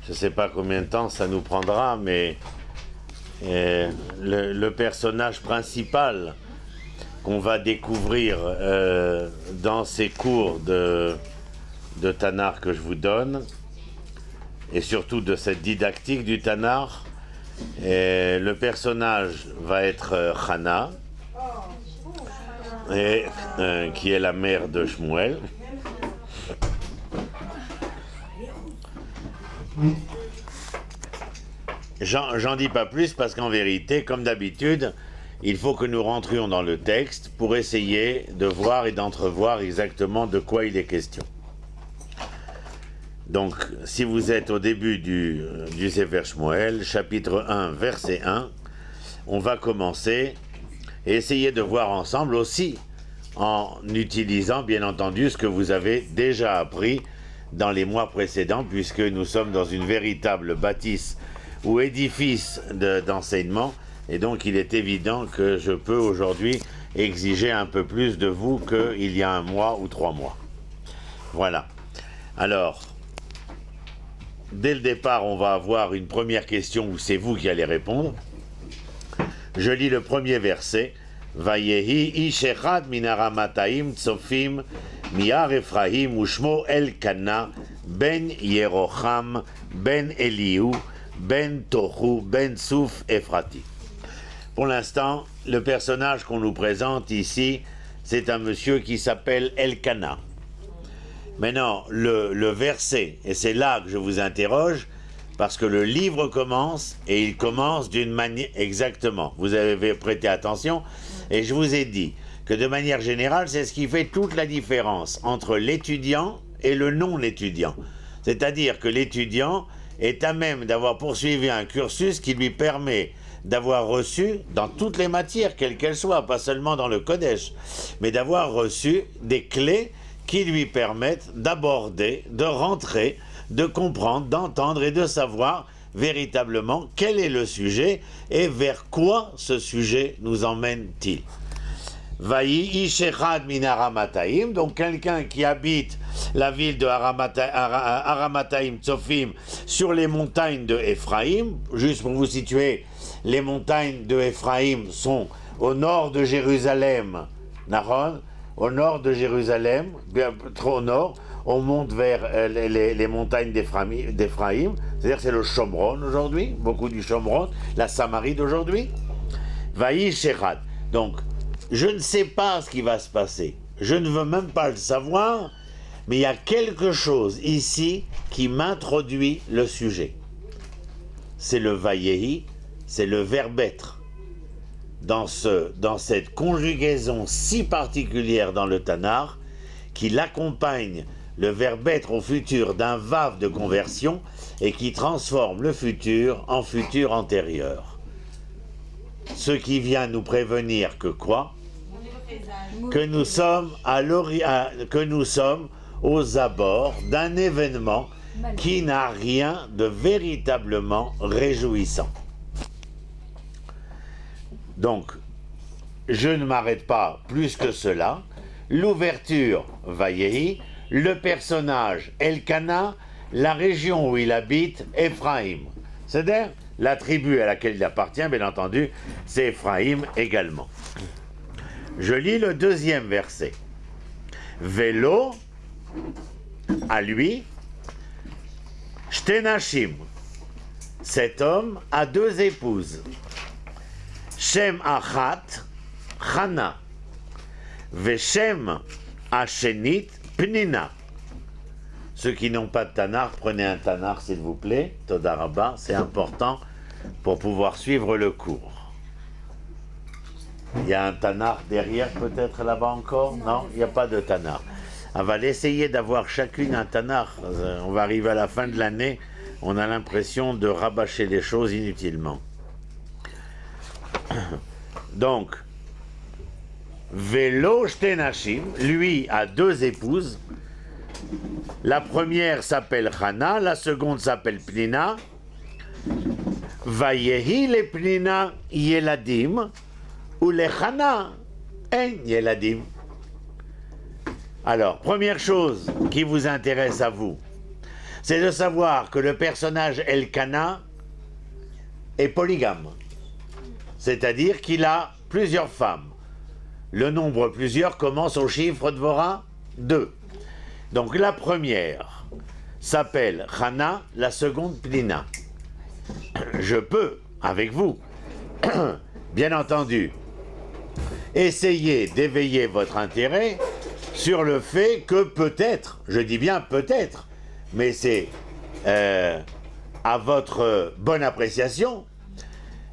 Je ne sais pas combien de temps ça nous prendra, mais le personnage principal qu'on va découvrir dans ces cours de Tanakh que je vous donne, et surtout de cette didactique du Tanakh, le personnage va être Hana, qui est la mère de Shmuel. J'en dis pas plus parce qu'en vérité, comme d'habitude, il faut que nous rentrions dans le texte pour essayer de voir et d'entrevoir exactement de quoi il est question. Donc, si vous êtes au début du Sefer Shmuel, chapitre 1, verset 1, on va commencer et essayer de voir ensemble aussi, en utilisant bien entendu ce que vous avez déjà appris dans les mois précédents, puisque nous sommes dans une véritable bâtisse ou édifice d'enseignement, et donc il est évident que je peux aujourd'hui exiger un peu plus de vous qu'il y a 1 mois ou 3 mois. Voilà. Alors, dès le départ, on va avoir une première question où c'est vous qui allez répondre. Je lis le premier verset. Vayehi ish echad min haramataim tzofim mi'ar Ephraim ushmo Elkana ben Yerocham ben Elihu ben Tohu ben Souf Ephrati. Pour l'instant, le personnage qu'on nous présente ici, c'est un monsieur qui s'appelle Elkana. Maintenant, le verset, et c'est là que je vous interroge, parce que le livre commence, et il commence d'une manière... Exactement, vous avez prêté attention, et je vous ai dit que de manière générale, c'est ce qui fait toute la différence entre l'étudiant et le non-étudiant. C'est-à-dire que l'étudiant est à même d'avoir poursuivi un cursus qui lui permet d'avoir reçu, dans toutes les matières, quelles qu'elles soient, pas seulement dans le Kodesh, mais d'avoir reçu des clés qui lui permettent d'aborder, de rentrer, de comprendre, d'entendre et de savoir véritablement quel est le sujet et vers quoi ce sujet nous emmène-t-il. Vayi ish echad min haramataim, donc quelqu'un qui habite la ville de Haramataim Tzofim sur les montagnes de Éphraïm. Juste pour vous situer, les montagnes de Éphraïm sont au nord de Jérusalem, Nahon, au nord de Jérusalem, bien trop au nord. On monte vers les montagnes d'Éphraïm, c'est-à-dire que c'est le Shomron aujourd'hui, beaucoup du Shomron, la Samarie d'aujourd'hui. Vayi Shechad. Donc, je ne sais pas ce qui va se passer, je ne veux même pas le savoir, mais il y a quelque chose ici qui m'introduit le sujet. C'est le Vayehi, c'est le verbe être. Dans cette conjugaison si particulière dans le Tanakh, qui l'accompagne le verbe être au futur d'un vav de conversion et qui transforme le futur en futur antérieur. Ce qui vient nous prévenir que quoi? Que nous sommes aux abords d'un événement qui n'a rien de véritablement réjouissant. Donc, je ne m'arrête pas plus que cela. L'ouverture, Vayehi, le personnage, Elkana, la région où il habite, Éphraïm. C'est-à-dire la tribu à laquelle il appartient, bien entendu, c'est Éphraïm également. Je lis le deuxième verset. Vélo, à lui, Shtenashim, cet homme a 2 épouses. Shem Achat, Chana, Veshem Ashenit, Pnina. Ceux qui n'ont pas de Tanakh, prenez un Tanakh s'il vous plaît, Todarabah, c'est important pour pouvoir suivre le cours. Il y a un Tanakh derrière peut-être là-bas encore? Non, il n'y a pas de Tanakh. On va essayer d'avoir chacune un Tanakh. On va arriver à la fin de l'année, on a l'impression de rabâcher les choses inutilement. Donc, Vélo Shtenashim, lui a 2 épouses. La première s'appelle Chana, la seconde s'appelle Pnina. Vayehi le Pnina Yeladim, ou le Chana en Yeladim. Alors, première chose qui vous intéresse à vous, c'est de savoir que le personnage Elkana est polygame. C'est-à-dire qu'il a plusieurs femmes. Le nombre plusieurs commence au chiffre de Vora 2. Donc la première s'appelle Hana, la seconde Pnina. Je peux, avec vous, bien entendu, essayer d'éveiller votre intérêt sur le fait que peut-être, je dis bien peut-être, mais c'est à votre bonne appréciation,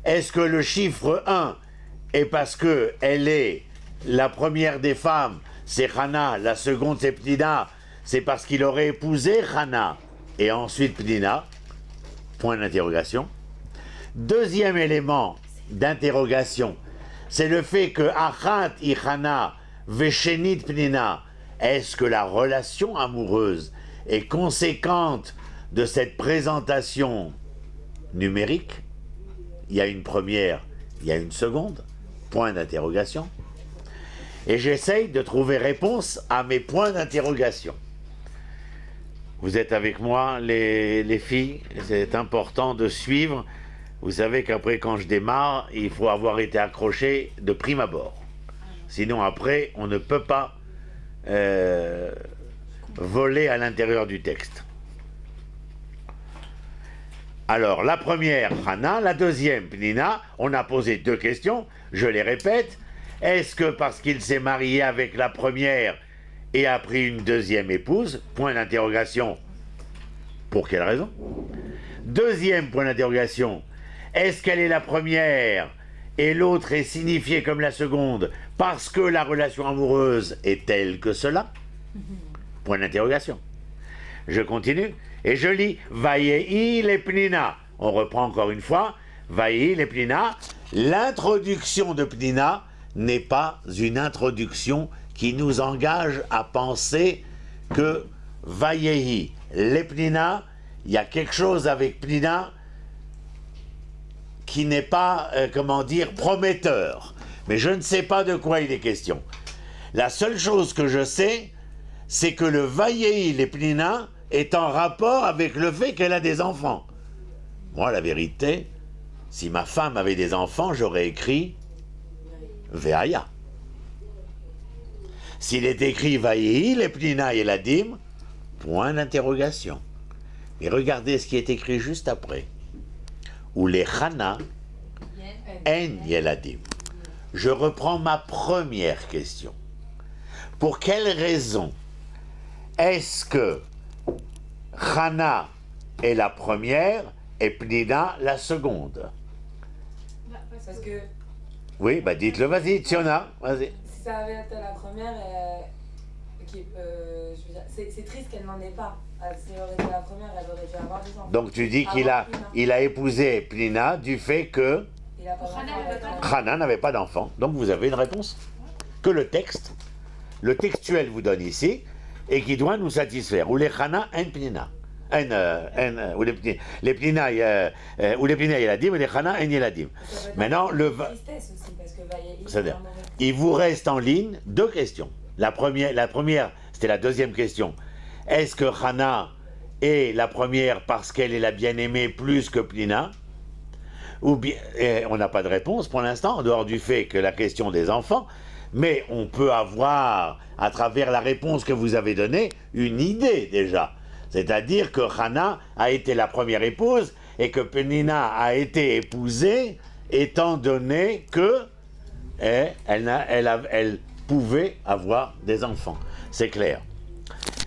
est-ce que le chiffre 1 est parce qu'elle est la première des femmes, c'est Hana, la seconde c'est Pnina, c'est parce qu'il aurait épousé Hana et ensuite Pnina, point d'interrogation. Deuxième élément d'interrogation, c'est le fait que Achat Ichana Veshenit Pnina, est-ce que la relation amoureuse est conséquente de cette présentation numérique? Il y a une première, il y a une seconde, point d'interrogation. Et j'essaye de trouver réponse à mes points d'interrogation. Vous êtes avec moi, les filles, c'est important de suivre. Vous savez qu'après, quand je démarre, il faut avoir été accroché de prime abord. Sinon, après, on ne peut pas voler à l'intérieur du texte. Alors, la première, Hana, la deuxième, Pnina, on a posé deux questions, je les répète. Est-ce que parce qu'il s'est marié avec la première et a pris une deuxième épouse? Point d'interrogation. Pour quelle raison? Deuxième point d'interrogation. Est-ce qu'elle est la première et l'autre est signifiée comme la seconde parce que la relation amoureuse est telle que cela? Point d'interrogation. Je continue et je lis Vayehi les Pnina. On reprend encore une fois. Vayehi les Pnina. L'introduction de Pnina n'est pas une introduction qui nous engage à penser que Vayehi les Pnina, il y a quelque chose avec Pnina qui n'est pas, comment dire, prometteur. Mais je ne sais pas de quoi il est question. La seule chose que je sais, c'est que le Vayehi les Pnina est en rapport avec le fait qu'elle a des enfants. Moi, la vérité, si ma femme avait des enfants, j'aurais écrit Veaya. S'il est écrit Vayehi les Pnina Yeladim, point d'interrogation. Mais regardez ce qui est écrit juste après. Ou les Hana en Yeladim. Je reprends ma première question. Pour quelle raison est-ce que Hana est la première et Pnina la seconde? Parce que... Oui, bah dites-le, vas-y, Tiona, vas-y. Si ça avait été la première, c'est triste qu'elle n'en ait pas. Si elle aurait été la première, elle aurait dû avoir des enfants. Donc tu dis qu'il a épousé Pnina du fait que Hana n'avait pas d'enfant. Donc vous avez une réponse que le textuel vous donne ici et qui doit nous satisfaire. Ou les Hana en Pnina. Ou les Pnina Yeladim ou les Hana en Yeladim. Maintenant, c'est-à-dire, il vous reste en ligne deux questions. La première, c'était la deuxième question. Est-ce que Hana est la première parce qu'elle est la bien-aimée plus que Pnina? Ou bien, on n'a pas de réponse pour l'instant, en dehors du fait que la question des enfants, mais on peut avoir, à travers la réponse que vous avez donnée, une idée déjà. C'est-à-dire que Hana a été la première épouse et que Pnina a été épousée étant donné que elle pouvait avoir des enfants. C'est clair.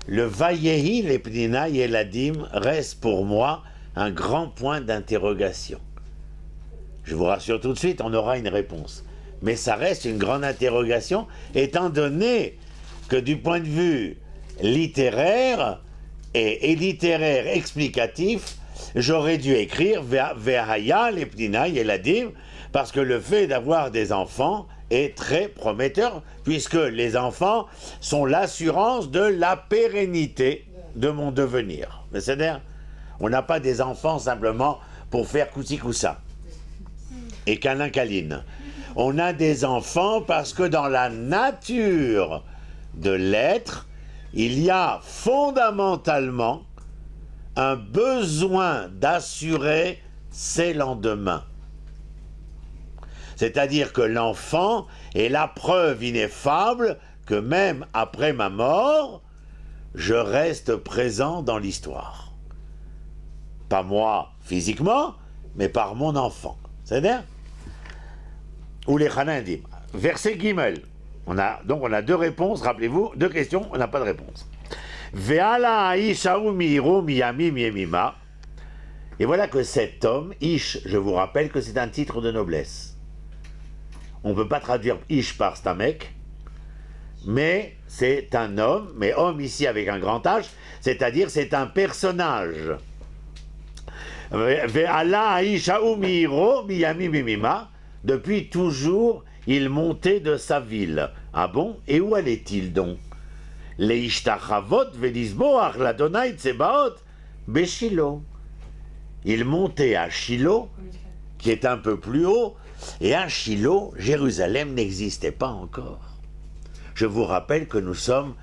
Le Vayehi les Pnina Yeladim reste pour moi un grand point d'interrogation. Je vous rassure tout de suite, on aura une réponse. Mais ça reste une grande interrogation, étant donné que du point de vue littéraire et littéraire explicatif, j'aurais dû écrire Vehaya les Pnina Yeladim, parce que le fait d'avoir des enfants est très prometteur, puisque les enfants sont l'assurance de la pérennité de mon devenir. C'est-à-dire, on n'a pas des enfants simplement pour faire coussi-coussa et câlin-câline. On a des enfants parce que dans la nature de l'être, il y a fondamentalement un besoin d'assurer ses lendemains. C'est-à-dire que l'enfant est la preuve ineffable que même après ma mort, je reste présent dans l'histoire. Pas moi physiquement, mais par mon enfant. C'est-à-dire, ou les Chananim. Verset Gimel. On a deux réponses, rappelez-vous, deux questions, on n'a pas de réponse. Ve'ala Ishaou miiro miyamim yemima. Et voilà que cet homme, Ish, je vous rappelle que c'est un titre de noblesse. On ne peut pas traduire Ish par Stamek, mais c'est un homme, mais homme ici avec un grand H, c'est-à-dire c'est un personnage. Ve'ala Ishaou miiro miyamim yemima. Depuis toujours, il montait de sa ville. Ah bon? Et où allait-il donc? Les Ishtachavot ve'lizboach l'Adonai Tsebaot Beshilo. Il montait à Shiloh, qui est un peu plus haut, et à Shiloh, Jérusalem n'existait pas encore. Je vous rappelle que nous sommes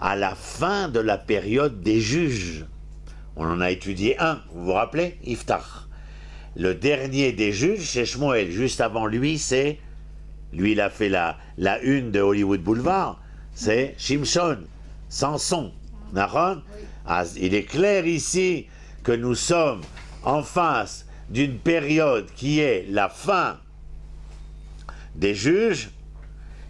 à la fin de la période des juges. On en a étudié un, vous vous rappelez? Iftach. Le dernier des juges, c'est Shmuel. Juste avant lui, c'est... Lui, il a fait la une de Hollywood Boulevard. C'est Shimshon, Samson. Nahon. Il est clair ici que nous sommes en face d'une période qui est la fin des juges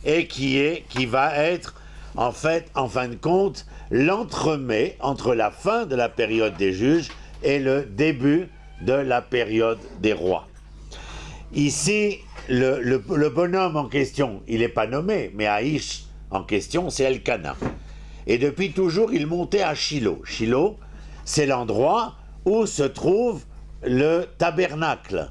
et qui va être, en fait, en fin de compte, l'entremets entre la fin de la période des juges et le début de la période des rois. Ici, le bonhomme en question, il n'est pas nommé, mais Aïch en question, c'est Elkana. Et depuis toujours, il montait à Shiloh. Shiloh, c'est l'endroit où se trouve le tabernacle.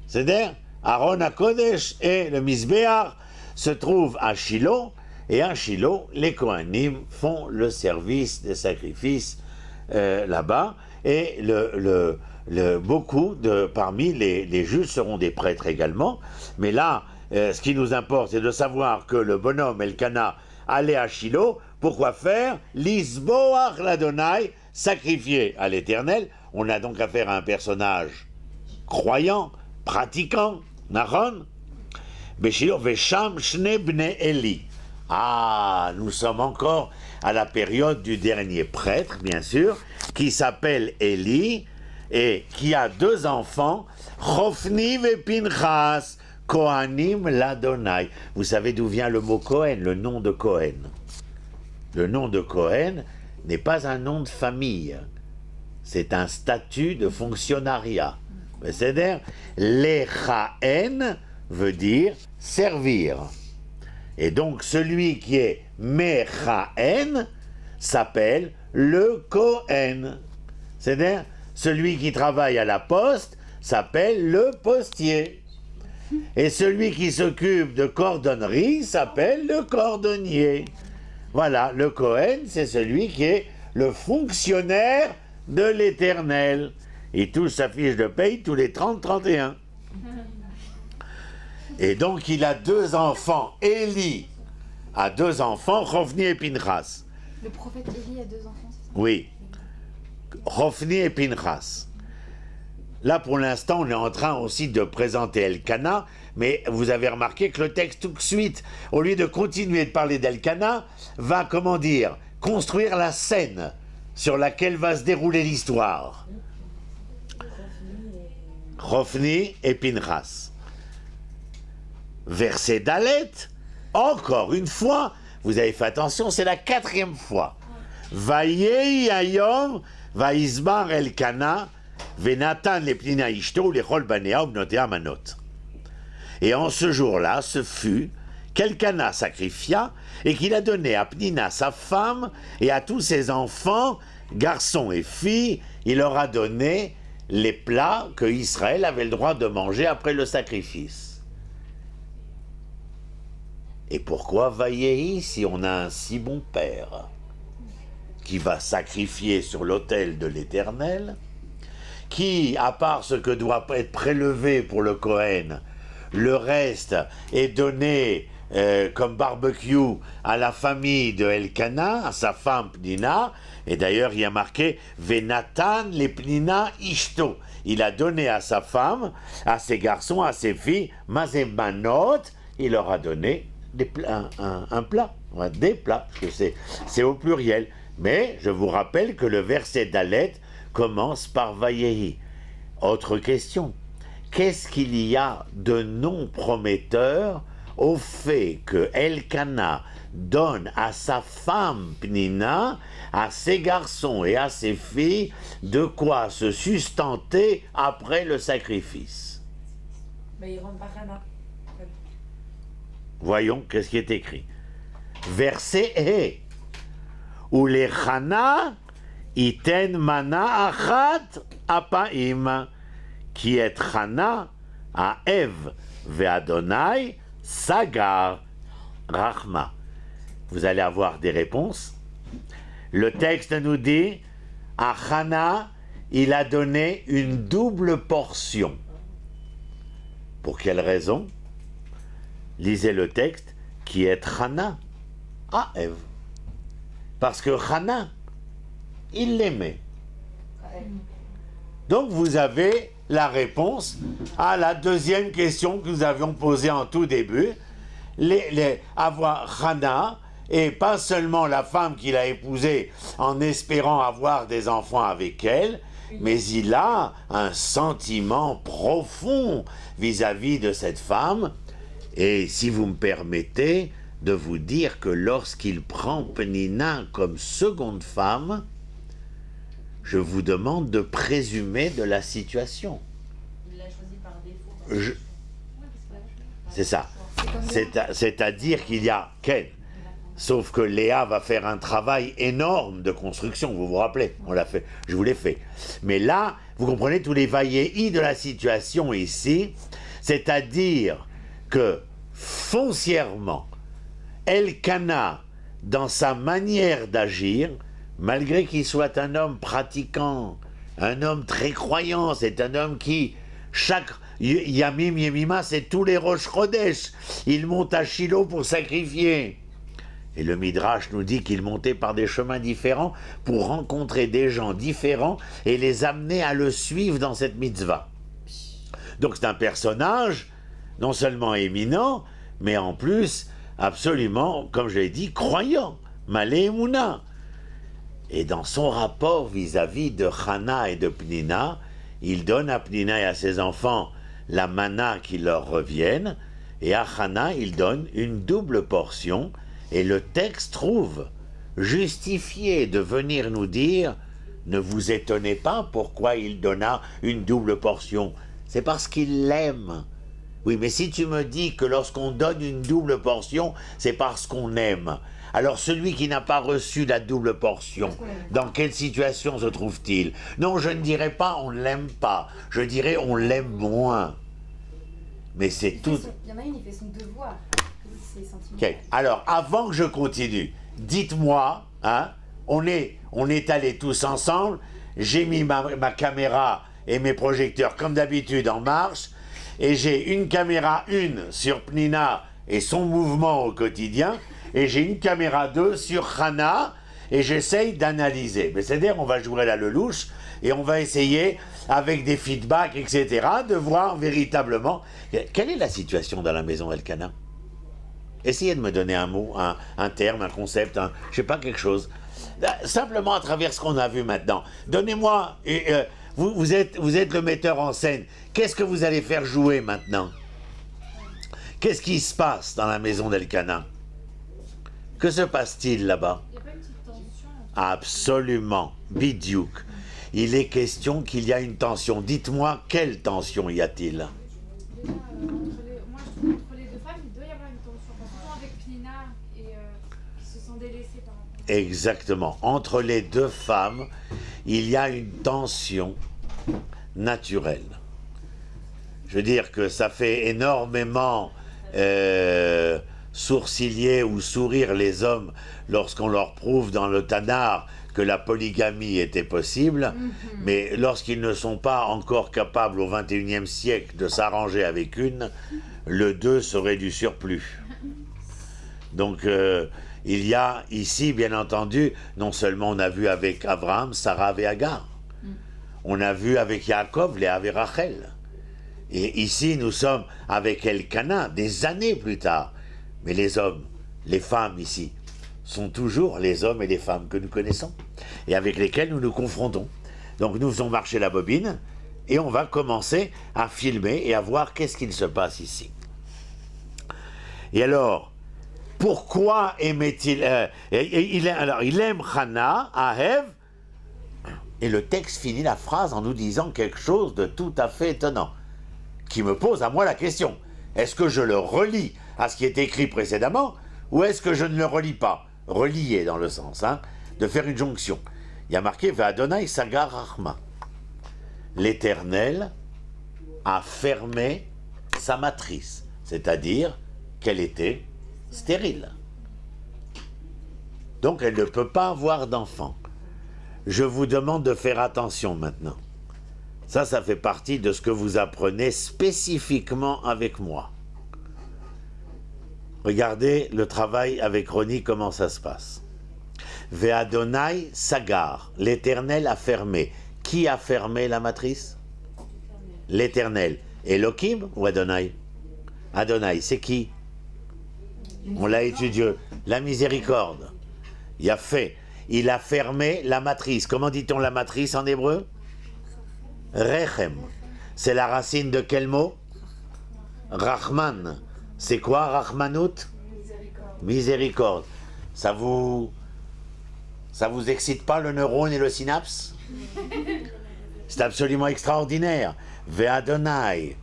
C'est-à-dire, Aaron HaKodesh et le Mizbeach se trouvent à Shiloh, et à Shiloh, les Kohanim font le service des sacrifices là-bas, et beaucoup parmi les juges seront des prêtres également. Mais là, ce qui nous importe, c'est de savoir que le bonhomme Elkana allait à Shiloh. Pourquoi faire? Lisboach l'Adonai, sacrifié à l'Éternel. On a donc affaire à un personnage croyant, pratiquant, Nahon. Beshiloh vesham shne bnei Eli. Ah, nous sommes encore à la période du dernier prêtre, bien sûr, qui s'appelle Élie et qui a deux enfants, Chofni et Pinchas, Kohanim l'Adonai. Vous savez d'où vient le mot Cohen, le nom de Cohen? Le nom de Cohen n'est pas un nom de famille, c'est un statut de fonctionnariat. C'est-à-dire, Lechaen veut dire servir. Et donc, celui qui est Mechaen s'appelle le Kohen. C'est-à-dire, celui qui travaille à la poste s'appelle le postier. Et celui qui s'occupe de cordonnerie s'appelle le cordonnier. Voilà, le Kohen, c'est celui qui est le fonctionnaire de l'Éternel. Il touche sa fiche de paye tous les 30-31. Et donc, il a deux enfants. Élie a deux enfants, Chofni et Pinchas. Le prophète Élie a deux enfants, c'est ça? Oui. Chofni et Pinchas. Là, pour l'instant, on est en train aussi de présenter Elkana, mais vous avez remarqué que le texte, tout de suite, au lieu de continuer de parler d'Elkana, va, comment dire, construire la scène sur laquelle va se dérouler l'histoire. Chofni et Pinchas. Verset Dalet, encore une fois, vous avez fait attention, c'est la 4e fois. Vayei ayom, vaizbar Elkana, venatan lepnina ishto, lechol banea, ubnotea manot. Et en ce jour-là, ce fut qu'Elkana sacrifia et qu'il a donné à Pnina, sa femme, et à tous ses enfants, garçons et filles, il leur a donné les plats que Israël avait le droit de manger après le sacrifice. Et pourquoi Vayehi si on a un si bon père qui va sacrifier sur l'autel de l'Éternel, qui, à part ce que doit être prélevé pour le Kohen, le reste est donné comme barbecue à la famille de Elkana, à sa femme Pnina, et d'ailleurs il y a marqué Venatan le Pnina Ishto. Il a donné à sa femme, à ses garçons, à ses filles, Mazemanot, il leur a donné un plat, des plats, parce que c'est au pluriel. Mais je vous rappelle que le verset d'Alet commence par Vayehi. Autre question, qu'est-ce qu'il y a de non prometteur au fait que Elkana donne à sa femme Pnina, à ses garçons et à ses filles, de quoi se sustenter après le sacrifice? Mais il rentre pas Hana. Voyons qu'est-ce qui est écrit. Verset E. Ou les Hana iten mana achat apaim, qui est Hana à Ève ve'Adonai sagar rachma. Vous allez avoir des réponses. Le texte nous dit, à Hana, il a donné une double portion. Pour quelle raison? Lisez le texte, qui est Hana à Ève. Parce que Hana, il l'aimait. Donc vous avez la réponse à la deuxième question que nous avions posée en tout début. Avoir Hana, et pas seulement la femme qu'il a épousée en espérant avoir des enfants avec elle, mais il a un sentiment profond vis-à-vis de cette femme. Et si vous me permettez de vous dire que lorsqu'il prend Pnina comme seconde femme, je vous demande de présumer de la situation. Il l'a choisi par défaut. C'est ça. C'est-à-dire qu'il y a Ken. Sauf que Léa va faire un travail énorme de construction, vous vous rappelez, on l'a fait, je vous l'ai fait. Mais là, vous comprenez tous les va-et-vient de la situation ici, c'est-à-dire que foncièrement, Elkana, dans sa manière d'agir, malgré qu'il soit un homme pratiquant, un homme très croyant, c'est un homme qui, chaque Yamim Yemima, c'est tous les Rosh Chodesh, il monte à Shiloh pour sacrifier. Et le Midrash nous dit qu'il montait par des chemins différents pour rencontrer des gens différents et les amener à le suivre dans cette mitzvah. Donc c'est un personnage non seulement éminent, mais en plus absolument, comme je l'ai dit, croyant, Malé Emouna. Et dans son rapport vis-à-vis de Hana et de Pnina, il donne à Pnina et à ses enfants la mana qui leur revienne, et à Hana, il donne une double portion. Et le texte trouve justifié de venir nous dire « Ne vous étonnez pas pourquoi il donna une double portion. C'est parce qu'il l'aime. » Oui, mais si tu me dis que lorsqu'on donne une double portion, c'est parce qu'on aime. Alors celui qui n'a pas reçu la double portion, dans quelle situation se trouve-t-il? Non, je ne dirais pas on ne l'aime pas, je dirais on l'aime moins. Mais c'est tout... Il y en a une, il fait son devoir. Okay. Alors, avant que je continue, dites-moi, hein, on est allés tous ensemble, j'ai mis ma caméra et mes projecteurs comme d'habitude en marche, et j'ai une caméra 1 sur Pnina et son mouvement au quotidien, et j'ai une caméra 2 sur Hana, et j'essaye d'analyser. Mais c'est-à-dire, on va jouer la lelouch, et on va essayer, avec des feedbacks, etc., de voir véritablement quelle est la situation dans la maison Elkana. Essayez de me donner un mot, un terme, un concept, je sais pas, quelque chose. Simplement à travers ce qu'on a vu maintenant. Donnez-moi, vous êtes le metteur en scène. Qu'est-ce que vous allez faire jouer maintenant? Qu'est-ce qui se passe dans la maison d'Elkana? Que se passe-t-il là-bas? Il n'y a pas une petite tension? Absolument, bidiouk. Il est question qu'il y a une tension. Dites-moi, quelle tension y a-t-il? Entre les deux femmes, il doit y avoir une tension. Surtout avec Pnina et qui se sont délaissées par rapport. Exactement. Entre les deux femmes, il y a une tension naturelle. Je veux dire que ça fait énormément sourciller ou sourire les hommes lorsqu'on leur prouve dans le Tanar que la polygamie était possible, mais lorsqu'ils ne sont pas encore capables au XXIe siècle de s'arranger avec une, le 2 serait du surplus. Donc il y a ici, bien entendu, non seulement on a vu avec Abraham, Sarah et Agar, on a vu avec Yaakov, Léa et Rachel. Et ici, nous sommes avec Elkana, des années plus tard. Mais les hommes, les femmes ici, sont toujours les hommes et les femmes que nous connaissons et avec lesquels nous nous confrontons. Donc nous faisons marcher la bobine et on va commencer à filmer et à voir qu'est-ce qu'il se passe ici. Et alors, pourquoi aimait-il... il aime Hana, Ahev, et le texte finit la phrase en nous disant quelque chose de tout à fait étonnant, qui me pose à moi la question. Est-ce que je le relis à ce qui est écrit précédemment, ou est-ce que je ne le relis pas? Relier dans le sens, de faire une jonction. Il y a marqué « Ve'Adonai sagar rachma ». L'Éternel a fermé sa matrice, c'est-à-dire qu'elle était stérile. Donc elle ne peut pas avoir d'enfant. Je vous demande de faire attention maintenant. Ça fait partie de ce que vous apprenez spécifiquement avec moi. Regardez le travail avec Ronnie, comment ça se passe. Ve'Adonai sagar, l'Éternel a fermé. Qui a fermé la matrice? L'Éternel. Elohim ou Adonai? Adonai, c'est qui? On l'a étudié. La miséricorde. Il a fait. Il a fermé la matrice. Comment dit-on la matrice en hébreu? Rechem. C'est la racine de quel mot? Rahman. C'est quoi Rahmanout? Miséricorde. Ça vous excite pas le neurone et le synapse? C'est absolument extraordinaire. Ve'Adonai,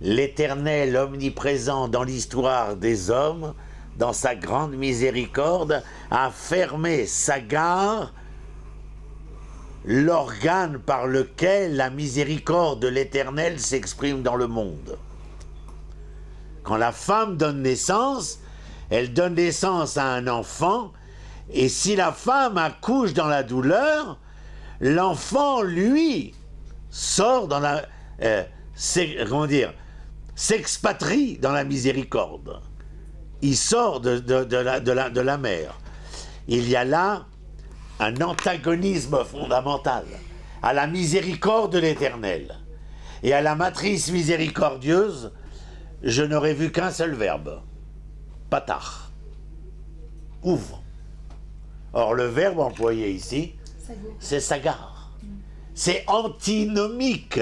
l'Éternel omniprésent dans l'histoire des hommes, dans sa grande miséricorde, a fermé Sagar, l'organe par lequel la miséricorde de l'Éternel s'exprime dans le monde. Quand la femme donne naissance, elle donne naissance à un enfant, et si la femme accouche dans la douleur, l'enfant, lui, sort dans la... s'expatrie dans la miséricorde. Il sort de la mère. Il y a là un antagonisme fondamental à la miséricorde de l'Éternel. Et à la matrice miséricordieuse, je n'aurais vu qu'un seul verbe. Patach. Ouvre. Or, le verbe employé ici, c'est sagar. C'est antinomique.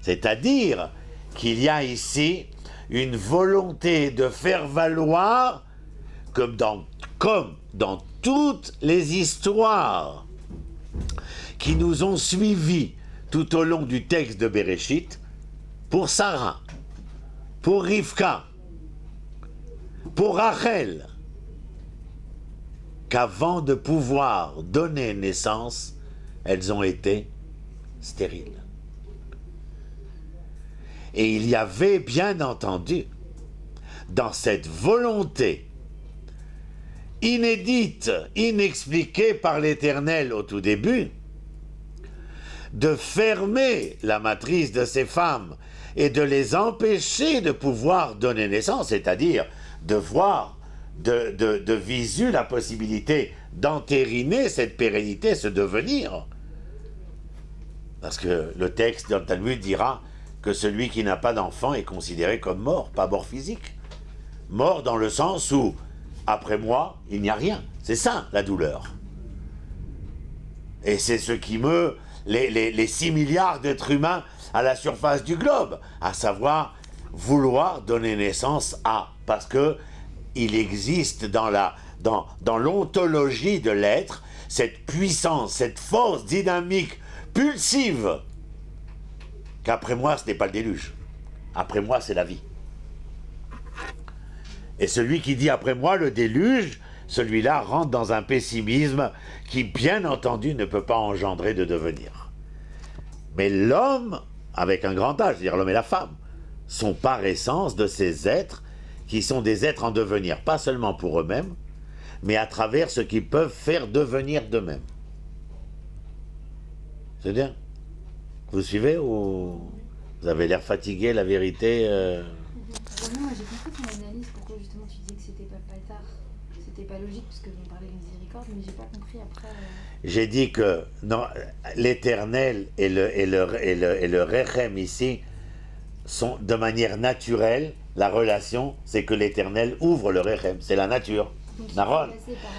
C'est-à-dire qu'il y a ici une volonté de faire valoir, comme dans toutes les histoires qui nous ont suivis tout au long du texte de Bereshit, pour Sarah, pour Rivka, pour Rachel, qu'avant de pouvoir donner naissance, elles ont été stériles. Et il y avait bien entendu, dans cette volonté inédite, inexpliquée par l'Éternel au tout début, de fermer la matrice de ces femmes et de les empêcher de pouvoir donner naissance, c'est-à-dire de voir de visu la possibilité d'entériner cette pérennité, ce devenir. Parce que le texte dans le Talmud dira que celui qui n'a pas d'enfant est considéré comme mort, pas mort physique. Mort dans le sens où, après moi, il n'y a rien. C'est ça, la douleur. Et c'est ce qui meut les 6 milliards d'êtres humains à la surface du globe, à savoir vouloir donner naissance à. Parce que il existe dans l'ontologie de l'être cette puissance, cette force dynamique, pulsive, qu'après moi, ce n'est pas le déluge. Après moi, c'est la vie. Et celui qui dit après moi le déluge, celui-là rentre dans un pessimisme qui, bien entendu, ne peut pas engendrer de devenir. Mais l'homme, avec un grand H, c'est-à-dire l'homme et la femme, sont par essence de ces êtres qui sont des êtres en devenir, pas seulement pour eux-mêmes, mais à travers ce qu'ils peuvent faire devenir d'eux-mêmes. C'est bien? Vous suivez ou vous avez l'air fatigué, la vérité Non, j'ai compris ton analyse, pourquoi justement tu dis que c'était pas tard. c'était pas logique parce que vous parlez de miséricorde, mais j'ai pas compris après. J'ai dit que l'Éternel et le Rechem ici sont de manière naturelle. La relation, c'est que l'Éternel ouvre le Rechem, c'est la nature.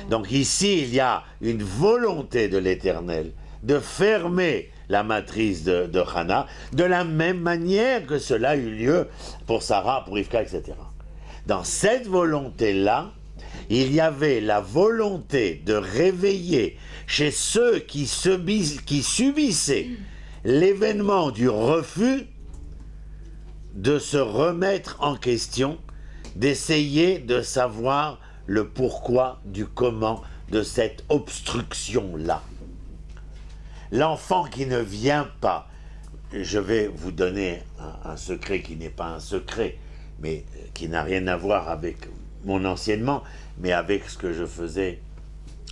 Donc ici, il y a une volonté de l'Éternel de fermer la matrice de Hana, de la même manière que cela a eu lieu pour Sarah, pour Rivka, etc. Dans cette volonté-là, il y avait la volonté de réveiller chez ceux qui subissaient l'événement du refus de se remettre en question, d'essayer de savoir le pourquoi du comment de cette obstruction-là. L'enfant qui ne vient pas, je vais vous donner un secret qui n'est pas un secret, mais qui n'a rien à voir avec mon enseignement, mais avec ce que je faisais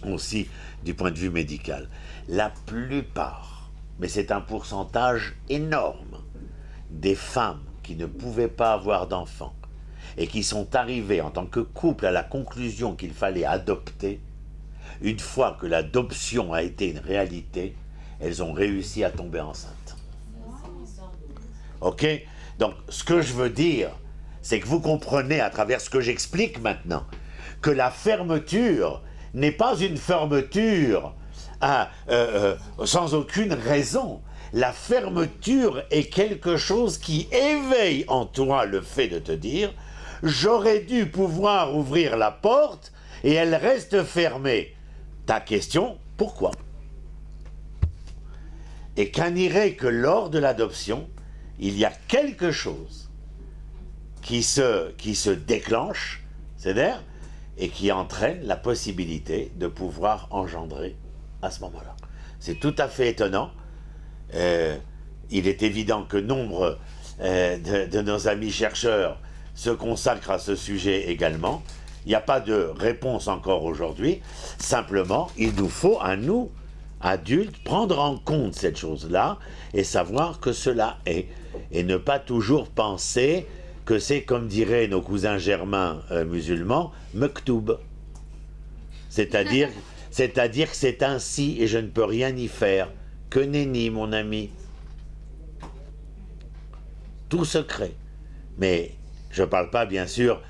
aussi du point de vue médical. La plupart, mais c'est un pourcentage énorme, des femmes qui ne pouvaient pas avoir d'enfants et qui sont arrivées en tant que couple à la conclusion qu'il fallait adopter, une fois que l'adoption a été une réalité, elles ont réussi à tomber enceintes. Ok? Donc, ce que je veux dire, c'est que vous comprenez à travers ce que j'explique maintenant, que la fermeture n'est pas une fermeture sans aucune raison. La fermeture est quelque chose qui éveille en toi le fait de te dire « j'aurais dû pouvoir ouvrir la porte et elle reste fermée ». Ta question, pourquoi? Et qu'en irait que lors de l'adoption, il y a quelque chose qui se déclenche, c'est-à-dire, et qui entraîne la possibilité de pouvoir engendrer à ce moment-là. C'est tout à fait étonnant. Il est évident que nombre de nos amis chercheurs se consacrent à ce sujet également. Il n'y a pas de réponse encore aujourd'hui. Simplement, il nous faut, à nous, adultes, prendre en compte cette chose-là et savoir que cela est. Et ne pas toujours penser que c'est, comme diraient nos cousins germains musulmans, mektoub. C'est-à-dire que c'est ainsi et je ne peux rien y faire. Que nenni, mon ami. Tout secret. Mais je ne parle pas, bien sûr,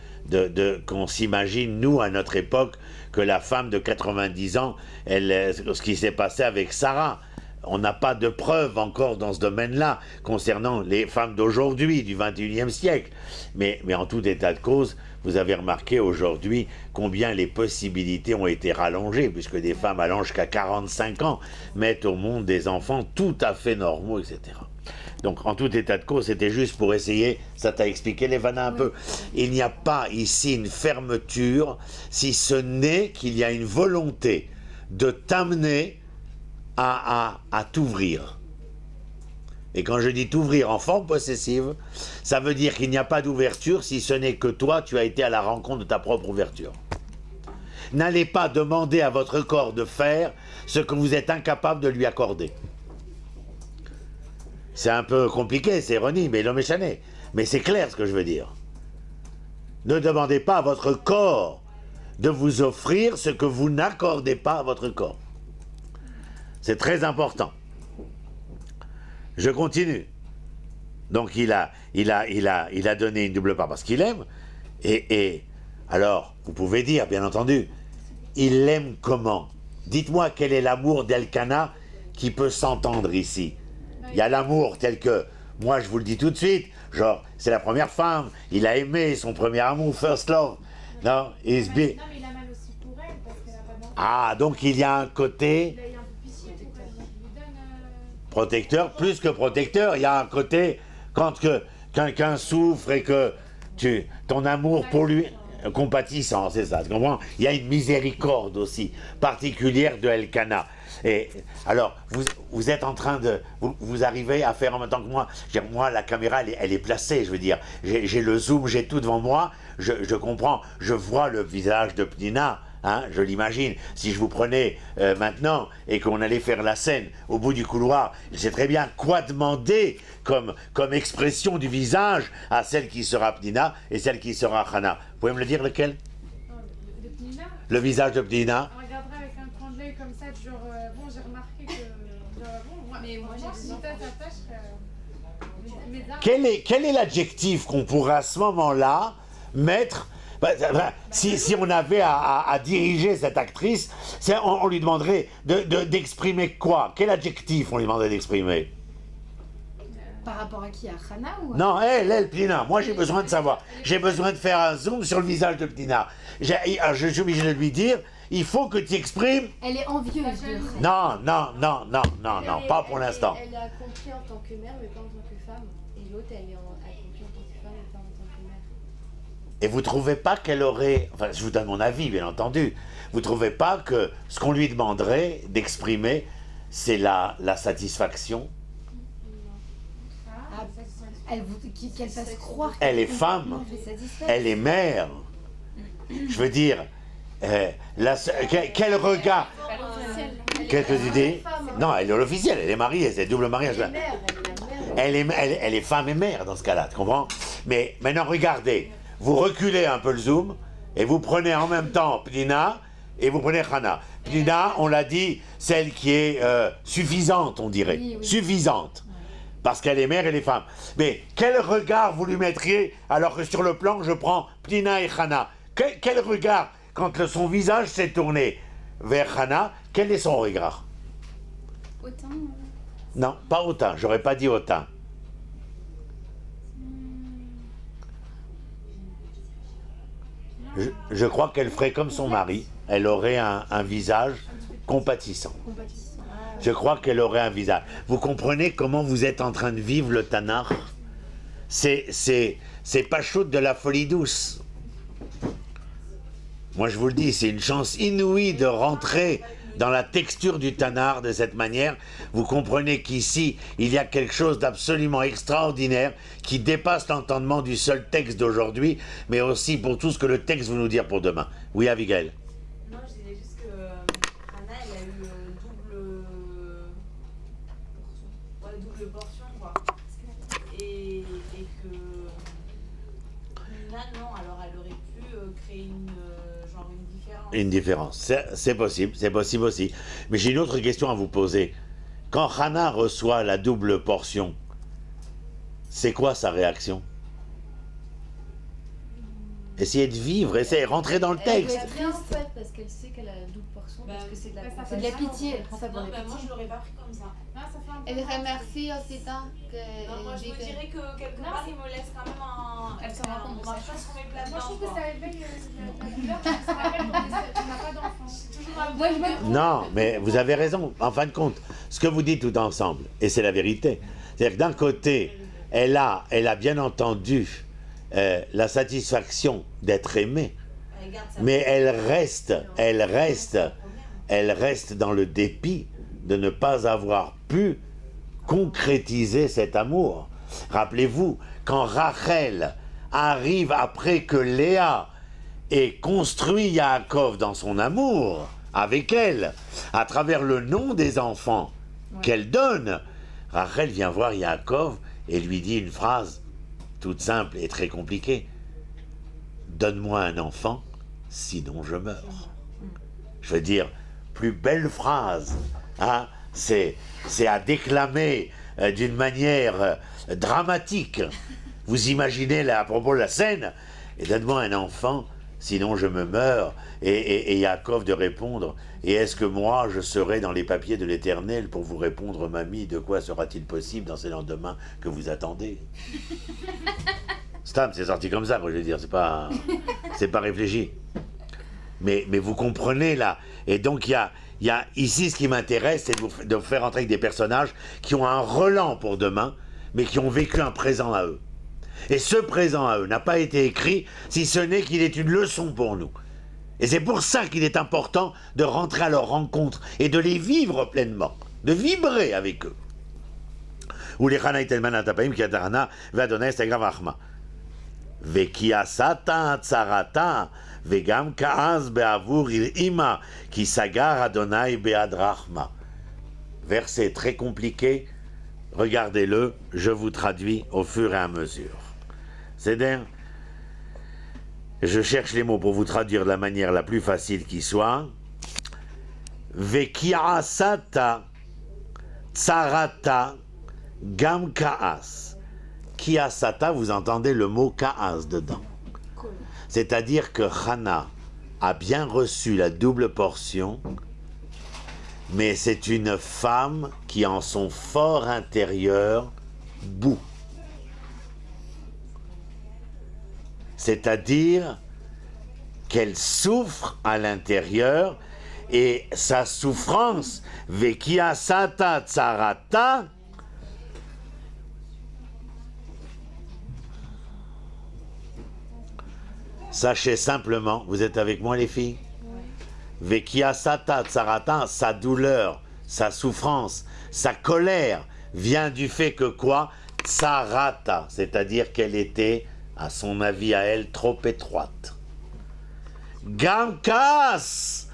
qu'on s'imagine, nous, à notre époque, que la femme de 90 ans, ce qui s'est passé avec Sarah, on n'a pas de preuves encore dans ce domaine-là, concernant les femmes d'aujourd'hui, du 21e siècle. Mais en tout état de cause, vous avez remarqué aujourd'hui combien les possibilités ont été rallongées, puisque des femmes allant jusqu'à 45 ans mettent au monde des enfants tout à fait normaux, etc. Donc, en tout état de cause, c'était juste pour essayer, ça t'a expliqué, Lévana, un peu. Il n'y a pas ici une fermeture, si ce n'est qu'il y a une volonté de t'amener à t'ouvrir. Et quand je dis t'ouvrir en forme possessive, ça veut dire qu'il n'y a pas d'ouverture si ce n'est que toi, tu as été à la rencontre de ta propre ouverture. N'allez pas demander à votre corps de faire ce que vous êtes incapable de lui accorder. C'est un peu compliqué, c'est ironique, mais l'homme est chané. Mais c'est clair ce que je veux dire. Ne demandez pas à votre corps de vous offrir ce que vous n'accordez pas à votre corps. C'est très important. Je continue. Donc il a donné une double part parce qu'il aime. Et alors, vous pouvez dire, bien entendu, il l'aime comment? Dites-moi quel est l'amour d'Elkana qui peut s'entendre ici. Il y a l'amour tel que, moi je vous le dis tout de suite, genre, c'est la première femme, il a aimé son premier amour, first love. Non, mais il a mal aussi pour elle, parce qu'elle n'a pas d'enfant. Ah, donc il y a un côté... Il a un peu pitié pour elle, donc il lui donne... Protecteur, plus que protecteur, il y a un côté, quand quelqu'un souffre et que ton amour pour lui... Compatissant, c'est ça, tu comprends? Il y a une miséricorde aussi, particulière de Elkana. Et alors, vous êtes en train de... Vous arrivez à faire en même temps que moi. Moi, la caméra, elle est placée, je veux dire. J'ai le zoom, j'ai tout devant moi. Je comprends. Je vois le visage de Pnina. Hein, je l'imagine. Si je vous prenais maintenant et qu'on allait faire la scène au bout du couloir, je sais très bien quoi demander comme expression du visage à celle qui sera Pnina et celle qui sera Hana. Vous pouvez me le dire lequel? De Pnina? le visage de Pnina? On regarderait avec un coin de l'œil comme ça, genre, bon, j'ai remarqué que. Bon, moi, Mais moi, j'ai des si enfants. t'as ta tâche, Quel est l'adjectif qu'on pourrait à ce moment-là mettre si on avait à diriger cette actrice, on lui demanderait d'exprimer quoi? Quel adjectif on lui demanderait d'exprimer? Par rapport à qui? À Hana ou à... Non, elle, Pnina. Moi, j'ai besoin de savoir. J'ai besoin de faire un zoom sur le visage de Pnina. Je suis obligé de lui dire, il faut que tu exprimes... Elle est envieuse de Hana. Non, pas pour l'instant. Elle est accomplie en tant que mère, mais pas en tant que femme. Et l'autre, elle est accomplie en tant que femme, mais pas en tant que mère. Et vous trouvez pas qu'elle aurait... Enfin, je vous donne mon avis, bien entendu. Vous trouvez pas que ce qu'on lui demanderait d'exprimer, c'est la satisfaction? Qu'elle fasse croire Elle est femme. Elle est mère. Je veux dire, quel regard... Qu'est-ce que tu dis? Non, elle est l'officielle, elle est mariée, c'est double mariage. Elle est femme et mère dans ce cas-là, tu comprends? Mais maintenant, regardez, vous reculez un peu le zoom et vous prenez en même temps Pnina et vous prenez Hana. Pnina, on l'a dit, celle qui est suffisante, on dirait. Oui. Suffisante. Parce qu'elle est mère et les femmes. Mais quel regard vous lui mettriez alors que sur le plan, je prends Pnina et Hana? Quel regard, quand son visage s'est tourné vers Hana, quel est son regard? Autant. Non, pas autant. J'aurais pas dit autant. Je crois qu'elle ferait comme son mari. Elle aurait un visage compatissant. Je crois qu'elle aurait un visage. Vous comprenez comment vous êtes en train de vivre le Tanar? C'est pas chaud de la folie douce. Moi je vous le dis, c'est une chance inouïe de rentrer dans la texture du Tanar de cette manière. Vous comprenez qu'ici, il y a quelque chose d'absolument extraordinaire qui dépasse l'entendement du seul texte d'aujourd'hui, mais aussi pour tout ce que le texte veut nous dire pour demain. Oui, Abigail? Non, je disais juste que Hana, elle a eu double portion, quoi. Et que Nina, non, alors elle aurait pu créer une différence. Une différence, c'est possible aussi. Mais j'ai une autre question à vous poser. Quand Hana reçoit la double portion, c'est quoi sa réaction? Essayez de vivre, essayez de rentrer dans le texte. Elle est triste en fait parce qu'elle sait qu'elle a la double portion, parce que c'est de la C'est de la pitié, elle prend ça pour Non, la bah, moi pitié. je l'aurais pas pris comme ça. Non, ça fait un peu. Elle remercie aussi tant que. Non, moi je me dirais que quelque part il me laisse quand même un. Elle s'en rend compte de On mange ça. pas sur mes plats. Moi, je trouve que ça éveille la douleur, parce que ça rappelle qu'on n'a pas d'enfant. Moi, je me... Non, mais vous avez raison. En fin de compte, ce que vous dites tout ensemble, et c'est la vérité, c'est-à-dire que d'un côté, elle a bien entendu la satisfaction d'être aimée, mais elle reste dans le dépit de ne pas avoir pu concrétiser cet amour. Rappelez-vous, quand Rachel arrive après que Léa ait construit Yaakov dans son amour, avec elle, à travers le nom des enfants qu'elle donne, Rachel vient voir Yaakov et lui dit une phrase toute simple et très compliquée. Donne-moi un enfant, sinon je meurs. Je veux dire, plus belle phrase, hein, c'est à déclamer d'une manière dramatique. Vous imaginez là, à propos de la scène, et donne-moi un enfant, sinon je me meurs. Et Yaakov de répondre, et est-ce que moi je serai dans les papiers de l'Éternel pour vous répondre, mamie, de quoi sera-t-il possible dans ces lendemains que vous attendez? Stam, c'est sorti comme ça, quoi, je veux dire, c'est pas réfléchi. Mais vous comprenez là, et donc il y a ici ce qui m'intéresse, c'est de vous faire entrer avec des personnages qui ont un relent pour demain, mais qui ont vécu un présent à eux. Et ce présent à eux n'a pas été écrit, si ce n'est qu'il est une leçon pour nous. Et c'est pour ça qu'il est important de rentrer à leur rencontre et de les vivre pleinement, de vibrer avec eux. Ou les Chana Itelman Atapaim qui Atarana Vadonais Tegravachma. Veki Asata Tsarata Vegam Kaaz Beavur Ima qui Sagar Adonai Beadrachma. Verset très compliqué. Regardez-le, je vous traduis au fur et à mesure. C'est-à-dire, je cherche les mots pour vous traduire de la manière la plus facile qui soit. Vekiasata tsarata gam kaas. Kiasata, vous entendez le mot kaas dedans. C'est-à-dire que Hana a bien reçu la double portion, mais c'est une femme qui en son fort intérieur bout. C'est-à-dire qu'elle souffre à l'intérieur et sa souffrance, Vekiasata tsarata, sachez simplement, vous êtes avec moi les filles? Vekiasata tsarata, sa douleur, sa souffrance, sa colère vient du fait que quoi? Tsarata, c'est-à-dire qu'elle était, à son avis à elle, trop étroite. Gamkas,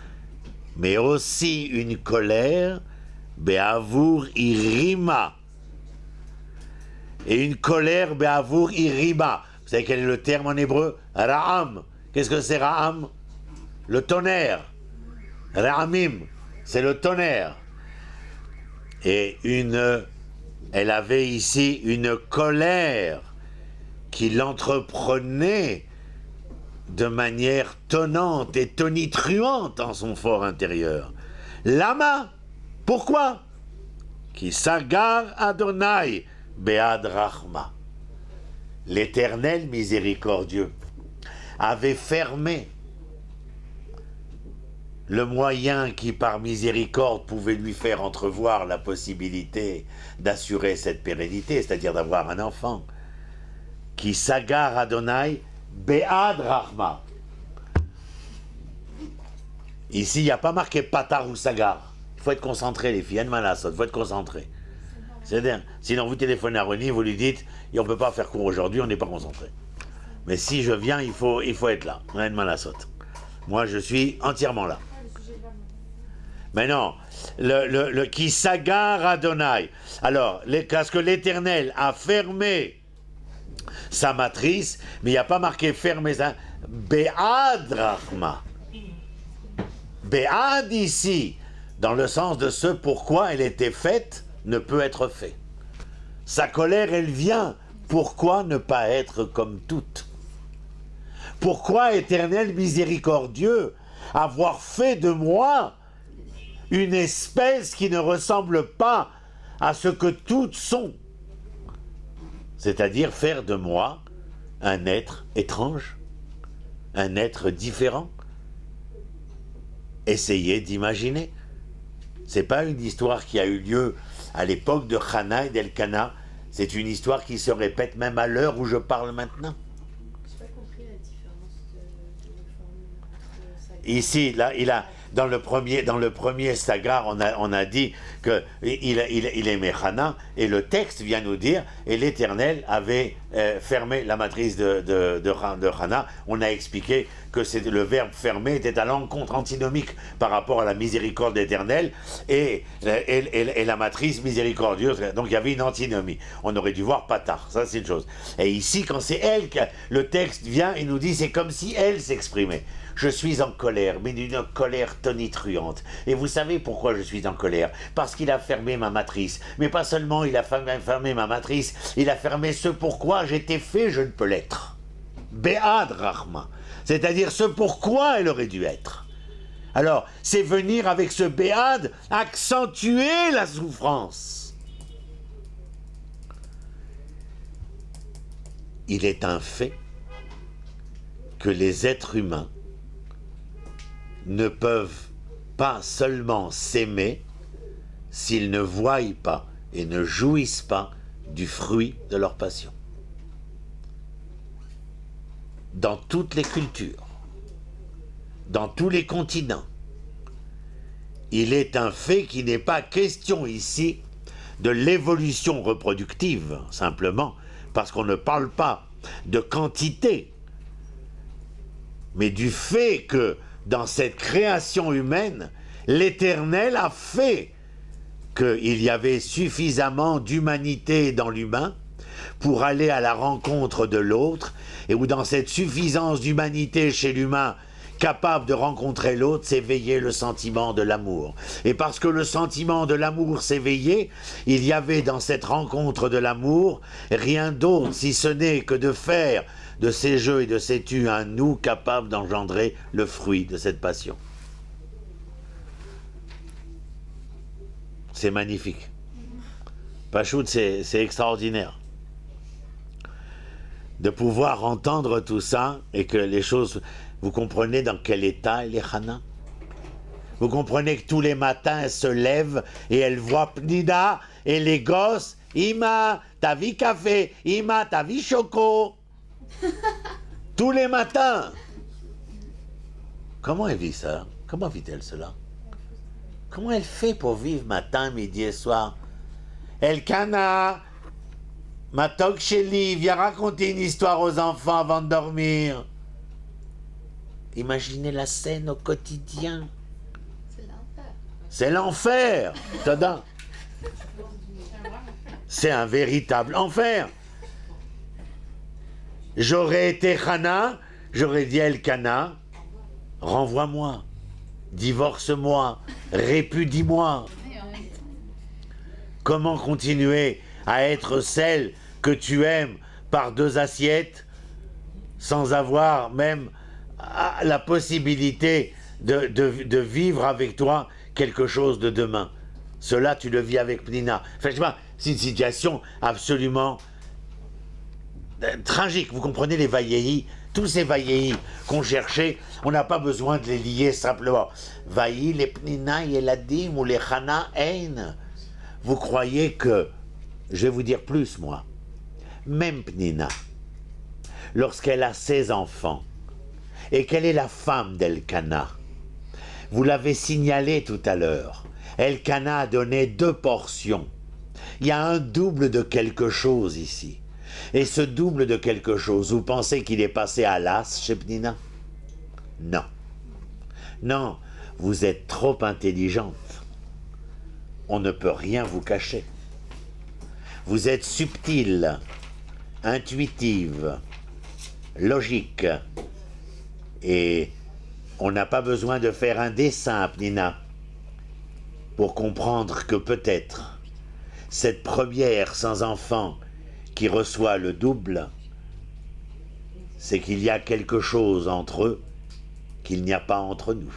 mais aussi une colère, Be'avour irima. Et une colère, Be'avour irima. Vous savez quel est le terme en hébreu? Ra'am. Qu'est-ce que c'est Ra'am? Le tonnerre. Ra'amim, c'est le tonnerre. Et elle avait ici une colère qui l'entreprenait de manière tonnante et tonitruante en son fort intérieur. Lama, pourquoi? Qui sagar Adonai be'ad rachma. L'Éternel miséricordieux avait fermé le moyen qui par miséricorde pouvait lui faire entrevoir la possibilité d'assurer cette pérennité, c'est-à-dire d'avoir un enfant. Qui sagar Adonai be'ad rachma. Ici, il n'y a pas marqué patar ou sagar. Il faut être concentré, les filles. Il faut être concentré. C'est-à-dire, sinon vous téléphonez à René, vous lui dites, on ne peut pas faire cours aujourd'hui, on n'est pas concentré. Mais si je viens, il faut être là. Moi, je suis entièrement là. Mais non, le qui sagar Adonai. Alors, parce que l'Éternel a fermé sa matrice, mais il n'y a pas marqué fermer ça. Be'ad rachma. Be'ad ici, dans le sens de ce pourquoi elle était faite, ne peut être fait. Sa colère, elle vient. Pourquoi ne pas être comme toutes? Pourquoi, Éternel miséricordieux, avoir fait de moi une espèce qui ne ressemble pas à ce que toutes sont? C'est-à-dire faire de moi un être étrange, un être différent. Essayez d'imaginer. C'est pas une histoire qui a eu lieu à l'époque de Hana et d'Elkana. C'est une histoire qui se répète même à l'heure où je parle maintenant. Je n'ai pas compris la différence de forme. Ici, là, il a dans le premier Sagar, on a dit qu'il aimait Hana, et le texte vient nous dire, et l'Éternel avait fermé la matrice de Hana. On a expliqué que le verbe fermer était à l'encontre antinomique par rapport à la miséricorde éternelle et la matrice miséricordieuse. Donc il y avait une antinomie. On aurait dû voir Patar, ça c'est une chose. Et ici, quand c'est elle, le texte vient et nous dit, c'est comme si elle s'exprimait. Je suis en colère, mais d'une colère tonitruante. Et vous savez pourquoi je suis en colère? Parce qu'il a fermé ma matrice. Mais pas seulement il a fermé ma matrice, il a fermé ce pourquoi j'étais fait, je ne peux l'être. Be'ad rachma. C'est-à-dire ce pourquoi elle aurait dû être. Alors, c'est venir avec ce béad accentuer la souffrance. Il est un fait que les êtres humains ne peuvent pas seulement s'aimer s'ils ne voient pas et ne jouissent pas du fruit de leur passion. Dans toutes les cultures, dans tous les continents, il est un fait qu'il n'est pas question ici de l'évolution reproductive, simplement, parce qu'on ne parle pas de quantité, mais du fait que dans cette création humaine, l'Éternel a fait qu'il y avait suffisamment d'humanité dans l'humain pour aller à la rencontre de l'autre, et où dans cette suffisance d'humanité chez l'humain, capable de rencontrer l'autre, s'éveillait le sentiment de l'amour. Et parce que le sentiment de l'amour s'éveillait, il y avait dans cette rencontre de l'amour rien d'autre si ce n'est que de faire de ces jeux et de ces tu un nous capable d'engendrer le fruit de cette passion. C'est magnifique. Pachout, c'est extraordinaire. De pouvoir entendre tout ça et que les choses... Vous comprenez dans quel état elle est, Hana? Vous comprenez que tous les matins, elle se lève et elle voit Pnina et les gosses. Ima, t'as vu café? Ima, t'as vu choco? Tous les matins. Comment elle vit ça? Comment vit-elle cela? Comment elle fait pour vivre matin, midi et soir? Elkana, Matok Sheli, viens raconter une histoire aux enfants avant de dormir. Imaginez la scène au quotidien. C'est l'enfer. Tada. C'est un véritable enfer. J'aurais été Hana, j'aurais dit Elkana, renvoie-moi, divorce-moi, répudie-moi. Comment continuer à être celle que tu aimes par 2 assiettes sans avoir même la possibilité de vivre avec toi quelque chose de demain? Cela, tu le vis avec Pnina. Franchement, c'est une situation absolument tragique. Vous comprenez les vaïéis? Tous ces vaïéis qu'on cherchait, on n'a pas besoin de les lier simplement. Vaï, les Pnina, Yeladim ou les Hana, Ein. Vous croyez que, je vais vous dire plus moi, même Pnina, lorsqu'elle a ses enfants, et qu'elle est la femme d'Elkana, vous l'avez signalé tout à l'heure, Elkana a donné 2 portions. Il y a un double de quelque chose ici. Et ce double de quelque chose, vous pensez qu'il est passé à l'as chez Pnina? Non. Non, vous êtes trop intelligente. On ne peut rien vous cacher. Vous êtes subtile, intuitive, logique. Et on n'a pas besoin de faire un dessin à Pnina pour comprendre que peut-être cette première sans enfant qui reçoit le double, c'est qu'il y a quelque chose entre eux qu'il n'y a pas entre nous.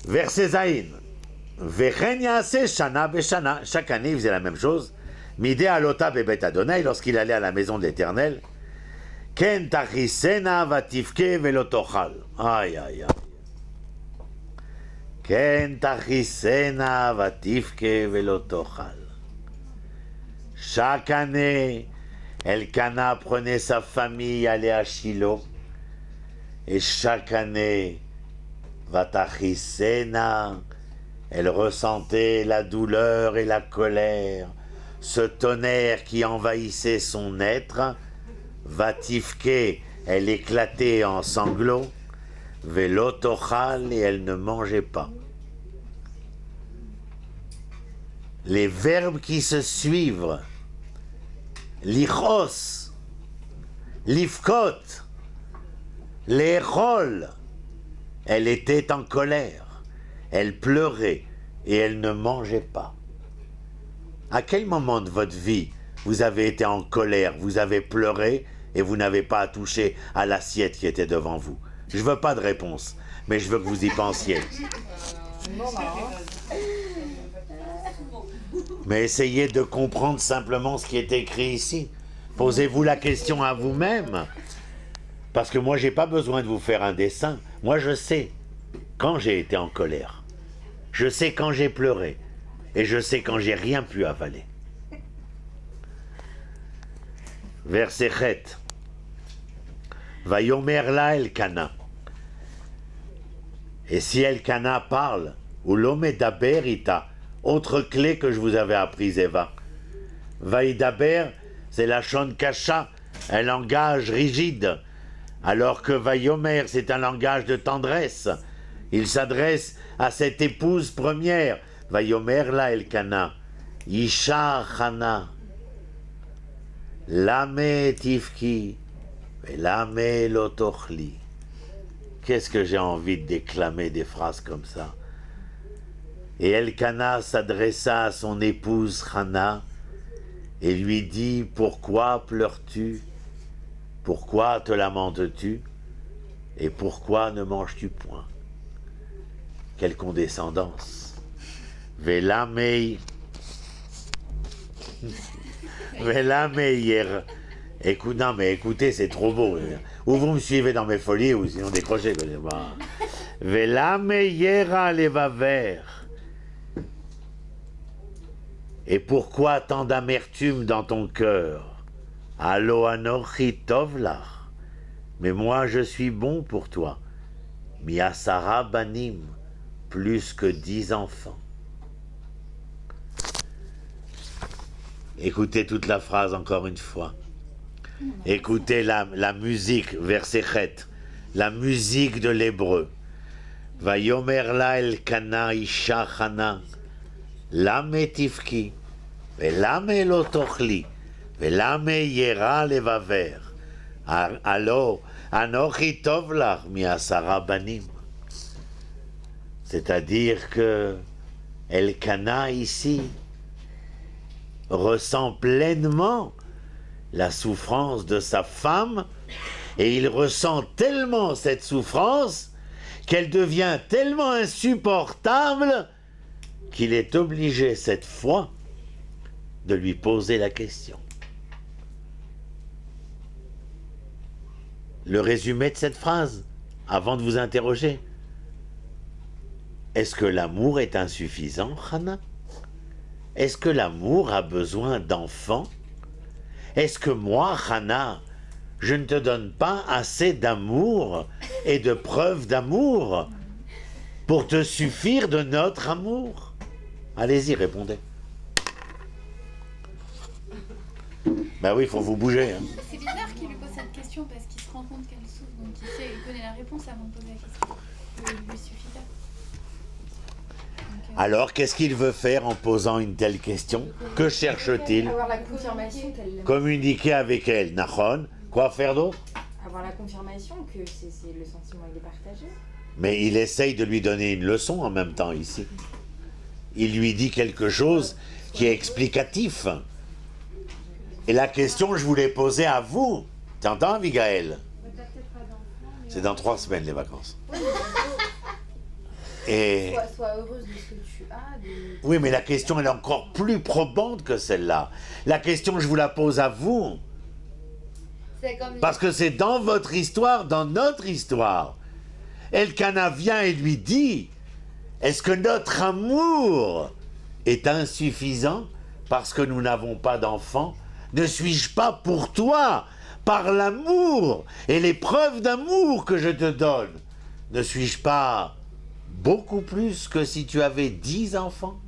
Verset Zayin. Vechen yaaseh shana beshana. Chaque année, il faisait la même chose. Midé alota bebet Adonai, lorsqu'il allait à la maison de l'Éternel. Ken tachisena vatifke velotochal. Aïe, aïe, aïe. Ken tachisena vatifke velotochal. Chaque année, Elkana prenait sa famille, allait à Shiloh. Et chaque année, Vatachisena, elle ressentait la douleur et la colère, ce tonnerre qui envahissait son être. Vatifke, elle éclatait en sanglots. Velotochal, et elle ne mangeait pas. Les verbes qui se suivent, lichos, lifkot, l'échol. Elle était en colère, elle pleurait et elle ne mangeait pas. À quel moment de votre vie vous avez été en colère, vous avez pleuré et vous n'avez pas à toucher à l'assiette qui était devant vous? Je ne veux pas de réponse, mais je veux que vous y pensiez. Mais essayez de comprendre simplement ce qui est écrit ici. Posez-vous la question à vous-même. Parce que moi, je n'ai pas besoin de vous faire un dessin. Moi, je sais quand j'ai été en colère. Je sais quand j'ai pleuré. Et je sais quand j'ai rien pu avaler. Verset chet. Vayomer la Elkana. Et si Elkana parle, ou l'omedaber ita, autre clé que je vous avais apprise, Eva. Vaïdaber, c'est la shon kasha, un langage rigide. Alors que Vayomer, c'est un langage de tendresse. Il s'adresse à cette épouse première, Vayomer la Elkana, Isha Chana, Lame tifki, Lame lotochli. Qu'est-ce que j'ai envie de déclamer des phrases comme ça. Et Elkana s'adressa à son épouse Hana et lui dit, pourquoi pleures-tu? Pourquoi te lamentes-tu? Et pourquoi ne manges-tu point? Quelle condescendance. Velamei. Velamei. Écoute, non mais écoutez, c'est trop beau. Ou vous me suivez dans mes folies, ou sinon décrochez. Velamei yera levaver. Et pourquoi tant d'amertume dans ton cœur? Allo anochi tovlach. Mais moi je suis bon pour toi. Miasara banim. Plus que 10 enfants. Écoutez toute la phrase encore une fois. Écoutez la musique, verset chet, la musique de l'hébreu. Vayomer la Elkana isha Chana, lame tifki, velame lo tochli, velame yera levaver. Allo anochi tovlach miasara banim. C'est-à-dire que Elkana ici ressent pleinement la souffrance de sa femme et il ressent tellement cette souffrance qu'elle devient tellement insupportable qu'il est obligé cette fois de lui poser la question. Le résumé de cette phrase, avant de vous interroger. Est-ce que l'amour est insuffisant, Hana? Est-ce que l'amour a besoin d'enfants? Est-ce que moi, Hana, je ne te donne pas assez d'amour et de preuves d'amour pour te suffire de notre amour? Allez-y, répondez. Ben oui, il faut vous bouger. Hein. C'est bizarre qu'il lui pose cette question parce qu'il se rend compte qu'elle souffre, donc il connaît la réponse avant de poser la question. Il lui suffit pas. Alors, qu'est-ce qu'il veut faire en posant une telle question? Que cherche-t-il? Avoir la confirmation qu'elle l'aime. Communiquer avec elle, Nahon. Quoi faire d'autre? Avoir la confirmation que c'est le sentiment il est partagé. Mais il essaye de lui donner une leçon en même temps ici. Il lui dit quelque chose qui est explicatif. Et la question, je vous l'ai posée à vous. Tu entends, Abigail? C'est dans 3 semaines, les vacances. Et... Sois heureuse de ce que tu as. Oui, mais la question, elle est encore plus probante que celle-là. La question, je vous la pose à vous. Parce que c'est dans votre histoire, dans notre histoire. Elkana vient et lui dit, est-ce que notre amour est insuffisant parce que nous n'avons pas d'enfants? Ne suis-je pas pour toi, par l'amour et les preuves d'amour que je te donne, ne suis-je pas beaucoup plus que si tu avais 10 enfants?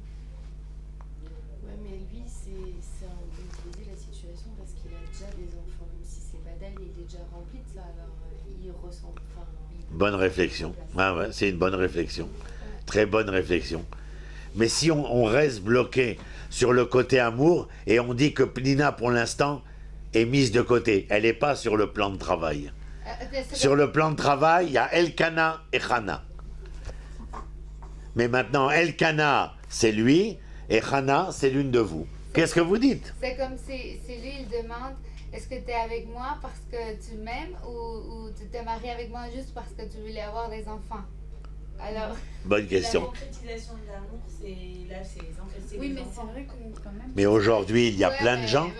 Ouais, mais lui, c'est un peu biaisé la situation parce qu'il a déjà des enfants. Même si c'est pas d'elle, il est déjà rempli de ça. Alors, il ressent. Enfin, bonne réflexion. Ah ouais, c'est une bonne réflexion. Très bonne réflexion. Mais si on reste bloqué sur le côté amour et on dit que Pnina, pour l'instant, est mise de côté, elle n'est pas sur le plan de travail. Sur le plan de travail, il y a Elkana et Hana. Mais maintenant, Elkana, c'est lui, et Hana, c'est l'une de vous. Qu'est-ce que vous dites? C'est comme si lui, il demande, est-ce que tu es avec moi parce que tu m'aimes ou tu t'es marié avec moi juste parce que tu voulais avoir des enfants? Alors... Bonne question. La concrétisation de l'amour, c'est les enfants. Oui, mais c'est vrai que quand même... Mais aujourd'hui, il y a plein de gens.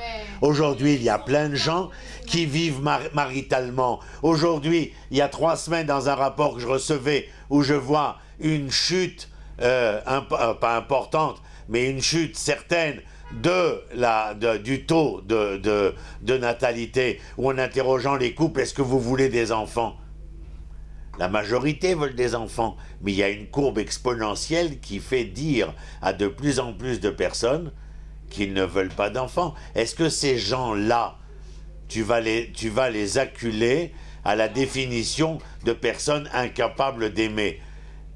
Aujourd'hui, il y a plein de gens qui vivent maritalement. Aujourd'hui, il y a 3 semaines, dans un rapport que je recevais, où je vois une chute, pas importante, mais une chute certaine du taux de natalité, où en interrogeant les couples, est-ce que vous voulez des enfants? La majorité veulent des enfants, mais il y a une courbe exponentielle qui fait dire à de plus en plus de personnes qu'ils ne veulent pas d'enfants. Est-ce que ces gens-là, tu vas les acculer à la définition de personnes incapables d'aimer?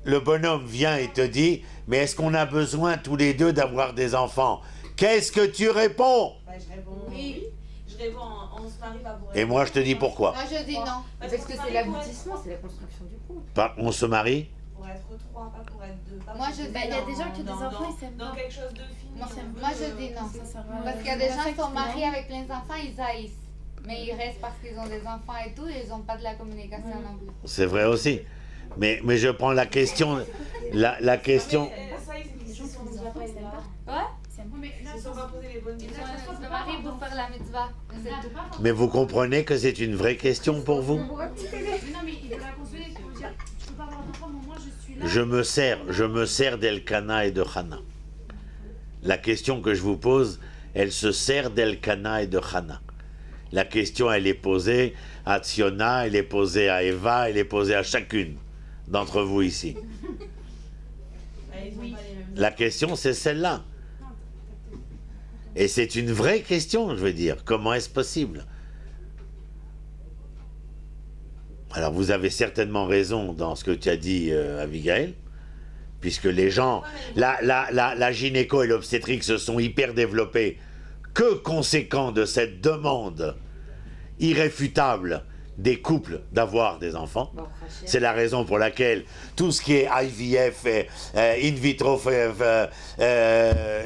le bonhomme vient et te dit, mais est-ce qu'on a besoin tous les deux d'avoir des enfants? Qu'est-ce que tu réponds? Bah, je réponds oui. Je réponds on se marie pas pour être. Et moi, je te dis pourquoi. Moi, je dis non. Parce que c'est l'aboutissement, c'est la construction du couple. On se marie? Pour être trois, pas pour être deux. Moi, je dis Bah, il y a des gens qui ont des dans- enfants, ils s'aiment Dans pas. quelque chose de fini. Moi, je dis non. Parce qu'il y a des gens qui sont mariés avec plein d'enfants, ils haïssent. Mais ils restent parce qu'ils ont des enfants et tout, et ils n'ont pas de la communication non plus. C'est vrai aussi. Mais je prends la question. La question. Ça, ils se sont déjà pas aimés. Ouais? Mais là, Ils se sont pas posé les bonnes Ils questions. se marient pour faire la mitzvah. C'est tout. Mais vous comprenez que c'est une vraie question pour vous? Mais non, mais il faut la consoler. Il faut dire, je peux pas avoir d'enfant, mais moi je suis là. Je me sers d'Elkana et de Hana. La question que je vous pose, elle se sert d'Elkana et de Hana. La question, elle est posée à Tsiona, elle est posée à Eva, elle est posée à chacune d'entre vous ici. La question, c'est celle-là. Et c'est une vraie question, je veux dire. Comment est-ce possible? Alors, vous avez certainement raison dans ce que tu as dit, Abigail, puisque les gens, la gynéco et l'obstétrique se sont hyper développés. Que conséquent de cette demande irréfutable des couples d'avoir des enfants. C'est la raison pour laquelle tout ce qui est IVF, in vitro,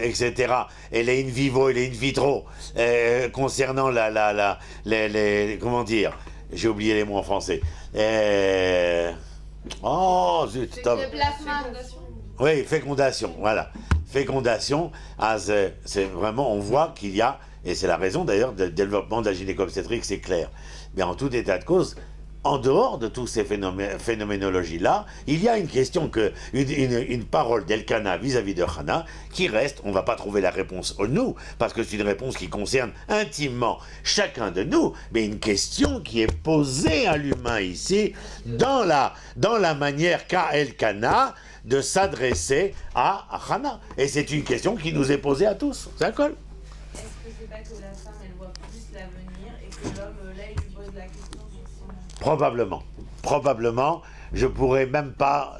etc., et les in vivo et les in vitro, concernant comment dire, j'ai oublié les mots en français. Oh, zut, stop. Le plasma. Oui, fécondation, voilà. Fécondation, c'est vraiment, on voit qu'il y a, et c'est la raison d'ailleurs du développement de la gynéco-obstétrique, c'est clair. Mais en tout état de cause, en dehors de toutes ces phénoménologies-là, il y a une question, une parole d'Elkana vis-à-vis de Hana qui reste, on ne va pas trouver la réponse nous, parce que c'est une réponse qui concerne intimement chacun de nous, mais une question qui est posée à l'humain ici, dans la manière qu'a Elkana de s'adresser à Hana. Et c'est une question qui nous est posée à tous. Ça colle? Est-ce que c'est pas que la femme, elle voit plus l'avenir et que l'homme, là, il lui pose la question sur son... Probablement. Probablement. Je pourrais même pas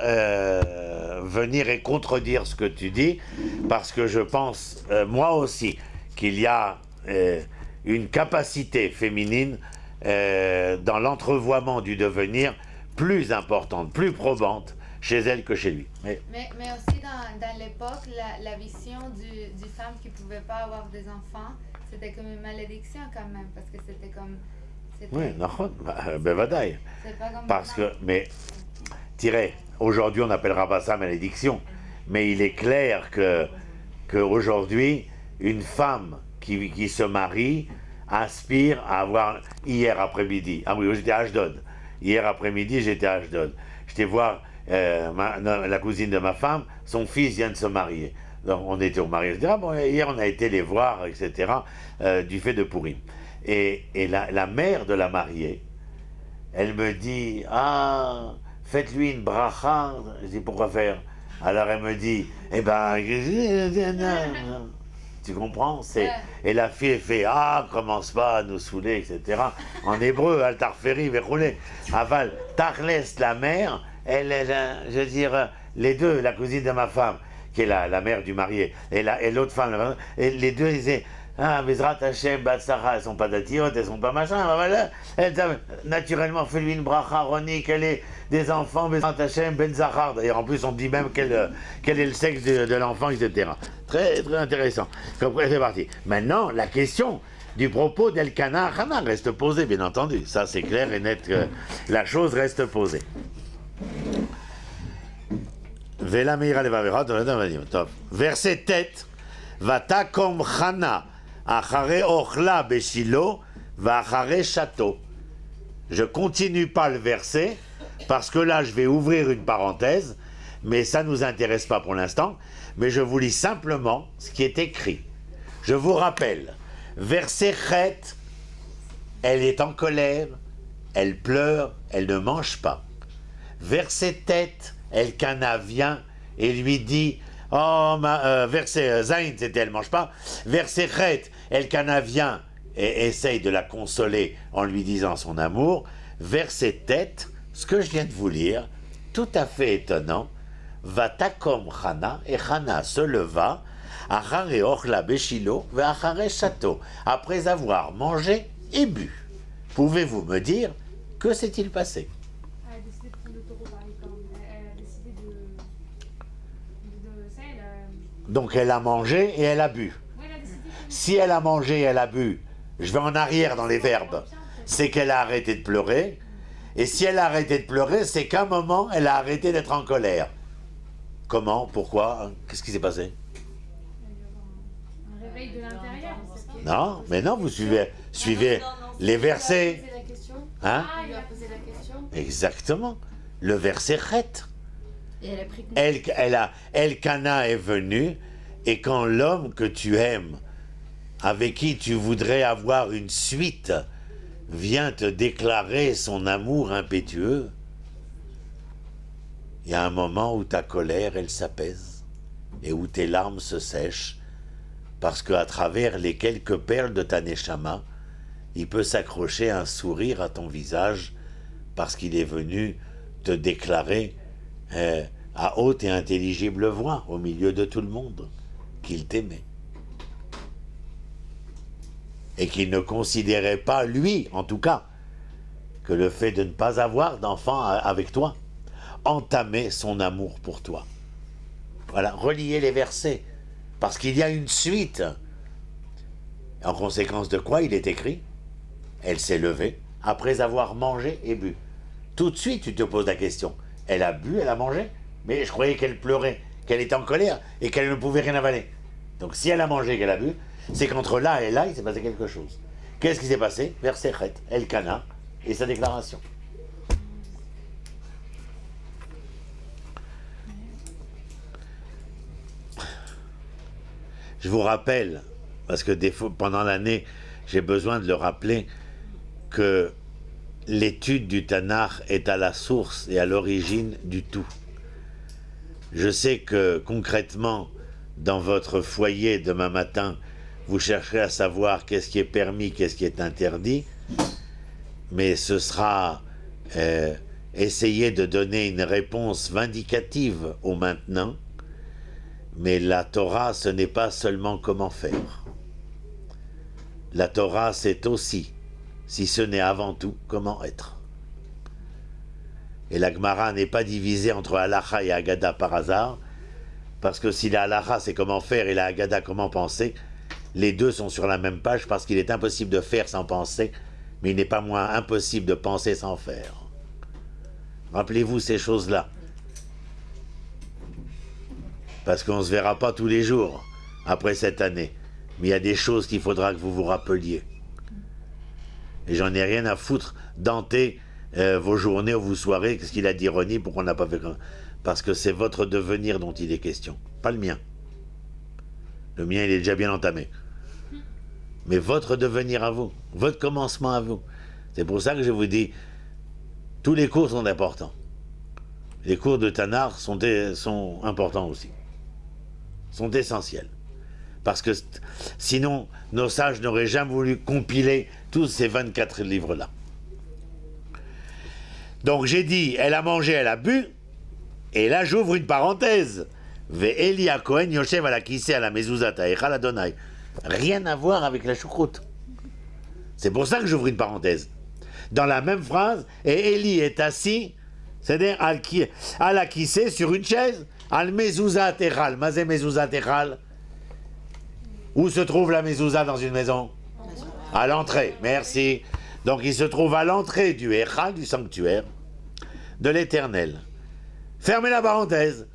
venir et contredire ce que tu dis, parce que je pense, moi aussi, qu'il y a une capacité féminine dans l'entrevoiement du devenir plus importante, plus probante chez elle que chez lui. Mais aussi dans l'époque, la vision du femme qui ne pouvait pas avoir des enfants, c'était comme une malédiction quand même, parce que c'était comme... Oui, bevadaï. C'est pas comme Parce maintenant. que, mais, aujourd'hui on n'appellera pas ça malédiction, mais il est clair que aujourd'hui, une femme qui se marie aspire à avoir, hier après-midi, ah oui, j'étais à Ashdod, hier après-midi j'étais à Ashdod, j'étais voir la cousine de ma femme, son fils vient de se marier. Donc on était au mariage. Je dis, ah bon, hier on a été les voir, etc., du fait de Pourim. Et la mère de la mariée, elle me dit, ah, faites-lui une bracha. Je dis, pourquoi faire? Alors elle me dit, eh ben, tu comprends? Et la fille fait, ah, commence pas à nous saouler, etc. En hébreu, al tarferi, verroulé. Aval, tarles, la mère, elle, je veux dire, les deux, la cousine de ma femme, qui est la mère du marié, et l'autre femme, et les deux disaient, ah, Bezrat Hashem, Batsara, elles sont pas datiotes, elles sont pas machin, voilà. Naturellement, fais-lui une bracha, Roni, qu'elle ait des enfants, Bezrat Hashem, Ben Zahar. D'ailleurs, en plus, on dit même quel est le sexe de l'enfant, etc. Très, très intéressant. C'est parti. Maintenant, la question du propos d'Elkana Hana reste posée, bien entendu. Ça, c'est clair et net que la chose reste posée. Verset tête, Vatakom Hana, Achare Ochla Beshilo, Vachare Chateau. Je continue pas le verset, parce que là, je vais ouvrir une parenthèse, mais ça ne nous intéresse pas pour l'instant, mais je vous lis simplement ce qui est écrit. Je vous rappelle, verset Chet, elle est en colère, elle pleure, elle ne mange pas. Verset tête, Elkana vient et lui dit, oh, verset Zain, c'était elle mange pas. Verset Chet, Elkana vient et essaye de la consoler en lui disant son amour. Verset tête, ce que je viens de vous lire, tout à fait étonnant, Vatakom Chana, et Chana se leva, Achare Ochla Beshilo, Ve'achare Chateau, après avoir mangé et bu. Pouvez-vous me dire, que s'est-il passé? Elle a décidé de prendre le taureau par les cornes. Elle a décidé de ça, elle a... Donc elle a mangé et elle a bu. Ouais, elle a décidé que... Si elle a mangé et elle a bu, je vais en arrière dans les verbes, c'est qu'elle a arrêté de pleurer. Et si elle a arrêté de pleurer, c'est qu'à un moment, elle a arrêté d'être en colère. Comment? Pourquoi? Qu'est-ce qui s'est passé? Un réveil de l'intérieur, on sait pas. Non, mais non, vous suivez les versets. Il a posé la question. Hein? Ah, Il il lui a a posé la question. Exactement. Le verset Chet. Et elle a pris Elkana est venu, et quand l'homme que tu aimes, avec qui tu voudrais avoir une suite, vient te déclarer son amour impétueux, il y a un moment où ta colère, elle s'apaise, et où tes larmes se sèchent, parce qu'à travers les quelques perles de ta neshama, il peut s'accrocher un sourire à ton visage, parce qu'il est venu te déclarer à haute et intelligible voix, au milieu de tout le monde, qu'il t'aimait. Et qu'il ne considérait pas, lui, en tout cas, que le fait de ne pas avoir d'enfant avec toi entamait son amour pour toi. Voilà, reliez les versets, parce qu'il y a une suite. En conséquence de quoi il est écrit, elle s'est levée après avoir mangé et bu. Tout de suite, tu te poses la question, elle a bu, elle a mangé, mais je croyais qu'elle pleurait, qu'elle était en colère et qu'elle ne pouvait rien avaler. Donc si elle a mangé et qu'elle a bu, c'est qu'entre là et là, il s'est passé quelque chose. Qu'est-ce qui s'est passé? Verset Chet, Elkana, et sa déclaration. Je vous rappelle, parce que des fois, pendant l'année, j'ai besoin de le rappeler, que l'étude du Tanakh est à la source et à l'origine du tout. Je sais que concrètement, dans votre foyer demain matin, vous chercherez à savoir qu'est-ce qui est permis, qu'est-ce qui est interdit, mais ce sera essayer de donner une réponse vindicative au maintenant, mais la Torah, ce n'est pas seulement comment faire. La Torah, c'est aussi, si ce n'est avant tout, comment être. Et la Gemara n'est pas divisée entre Halacha et Agada par hasard, parce que si la Halacha, c'est comment faire, et la Agada, comment penser, les deux sont sur la même page, parce qu'il est impossible de faire sans penser, mais il n'est pas moins impossible de penser sans faire. Rappelez-vous ces choses-là. Parce qu'on ne se verra pas tous les jours après cette année. Mais il y a des choses qu'il faudra que vous vous rappeliez. Et j'en ai rien à foutre d'anter vos journées ou vos soirées, qu'est-ce qu'il a d'ironie, pourquoi on n'a pas fait comme... Parce que c'est votre devenir dont il est question, pas le mien. Le mien, il est déjà bien entamé. Mais votre devenir à vous, votre commencement à vous. C'est pour ça que je vous dis, tous les cours sont importants. Les cours de Tanakh sont importants aussi. Sont essentiels. Parce que sinon, nos sages n'auraient jamais voulu compiler tous ces 24 livres-là. Donc j'ai dit, elle a mangé, elle a bu, et là j'ouvre une parenthèse. Ve'eli Kohen Yoshev ala kissé à la mezuzah ta'echal Adonai. Rien à voir avec la choucroute. C'est pour ça que j'ouvre une parenthèse. Dans la même phrase, et Eli est assis, c'est-à-dire à la kissé sur une chaise, al mezuzah ta'echal. Mazé mezuzah ta'echal. Où se trouve la mezuzah dans une maison? À l'entrée, merci. Donc il se trouve à l'entrée du Echal, du sanctuaire, de l'Éternel. Fermez la parenthèse.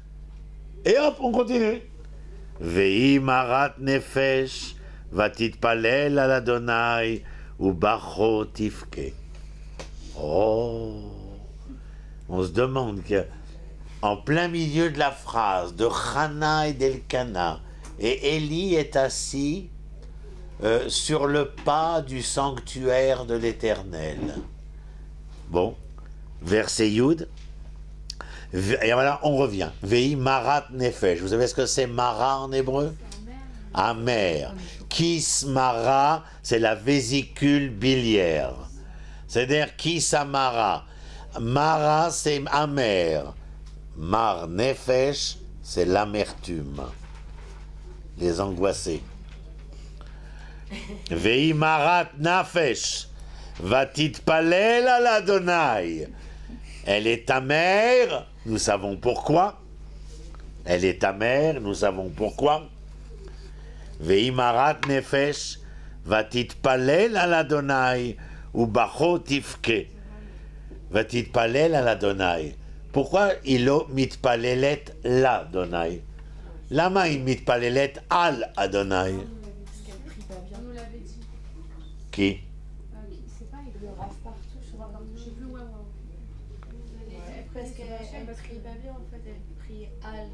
Et hop, on continue. Ve'i marat nefesh, vatit palel al Adonai, ou bacho tifke. Oh, on se demande qu'en plein milieu de la phrase de Chana et d'Elkana, et Élie est assis sur le pas du sanctuaire de l'Éternel. Bon, verset Yud. Et voilà, on revient. Ve'i marat nefesh. Vous savez ce que c'est mara en hébreu? Amer. Kismara, c'est la vésicule biliaire. C'est-à-dire kisamara. Mara, c'est amer. Mar nefesh, c'est l'amertume. Les angoissés. Vehi marat nafesh, vatit palel à l'Adonai. Elle est amère, nous savons pourquoi. Elle est amère, nous savons pourquoi. Vehi marat nefesh, vatit palel à l'Adonai, ou bachot tifke. Vatit palel à l'Adonai. Pourquoi il a mitpalelet l'Adonai? Lama il mitpalelet al Adonai. Parce qu'elle prie pas bien. On nous l'avait dit. Qui? C'est pas, il Le rave partout, je crois. je sais plus, ouais. Parce qu'elle prie pas bien, en fait. Elle prie Al,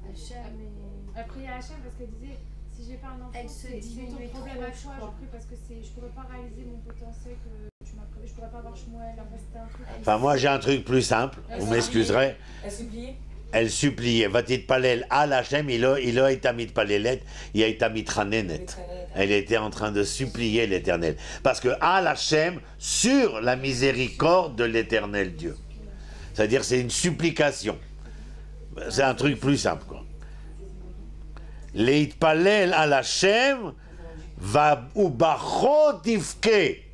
Hachem et... Elle priait à Hachem parce qu'elle disait si j'ai pas un enfant, Elle se c'est diminuait ton problème trop, à je toi. crois. Je prie parce que je pourrais pas réaliser mon potentiel que tu m'as prévu. Je pourrais pas avoir Shmuel. Enfin, c'était un truc. Enfin, moi j'ai un truc plus simple, vous m'excuserez. Elle suppliait. Elle suppliait, vatit palel al Hachem, il a été mitpalelet, il a été mitranenet. Elle était en train de supplier l'Éternel. Parce que al Hachem, sur la miséricorde de l'Éternel Dieu. C'est-à-dire c'est une supplication. C'est un truc plus simple, quoi. Leit palel al Hachem, va ou bachot tifke.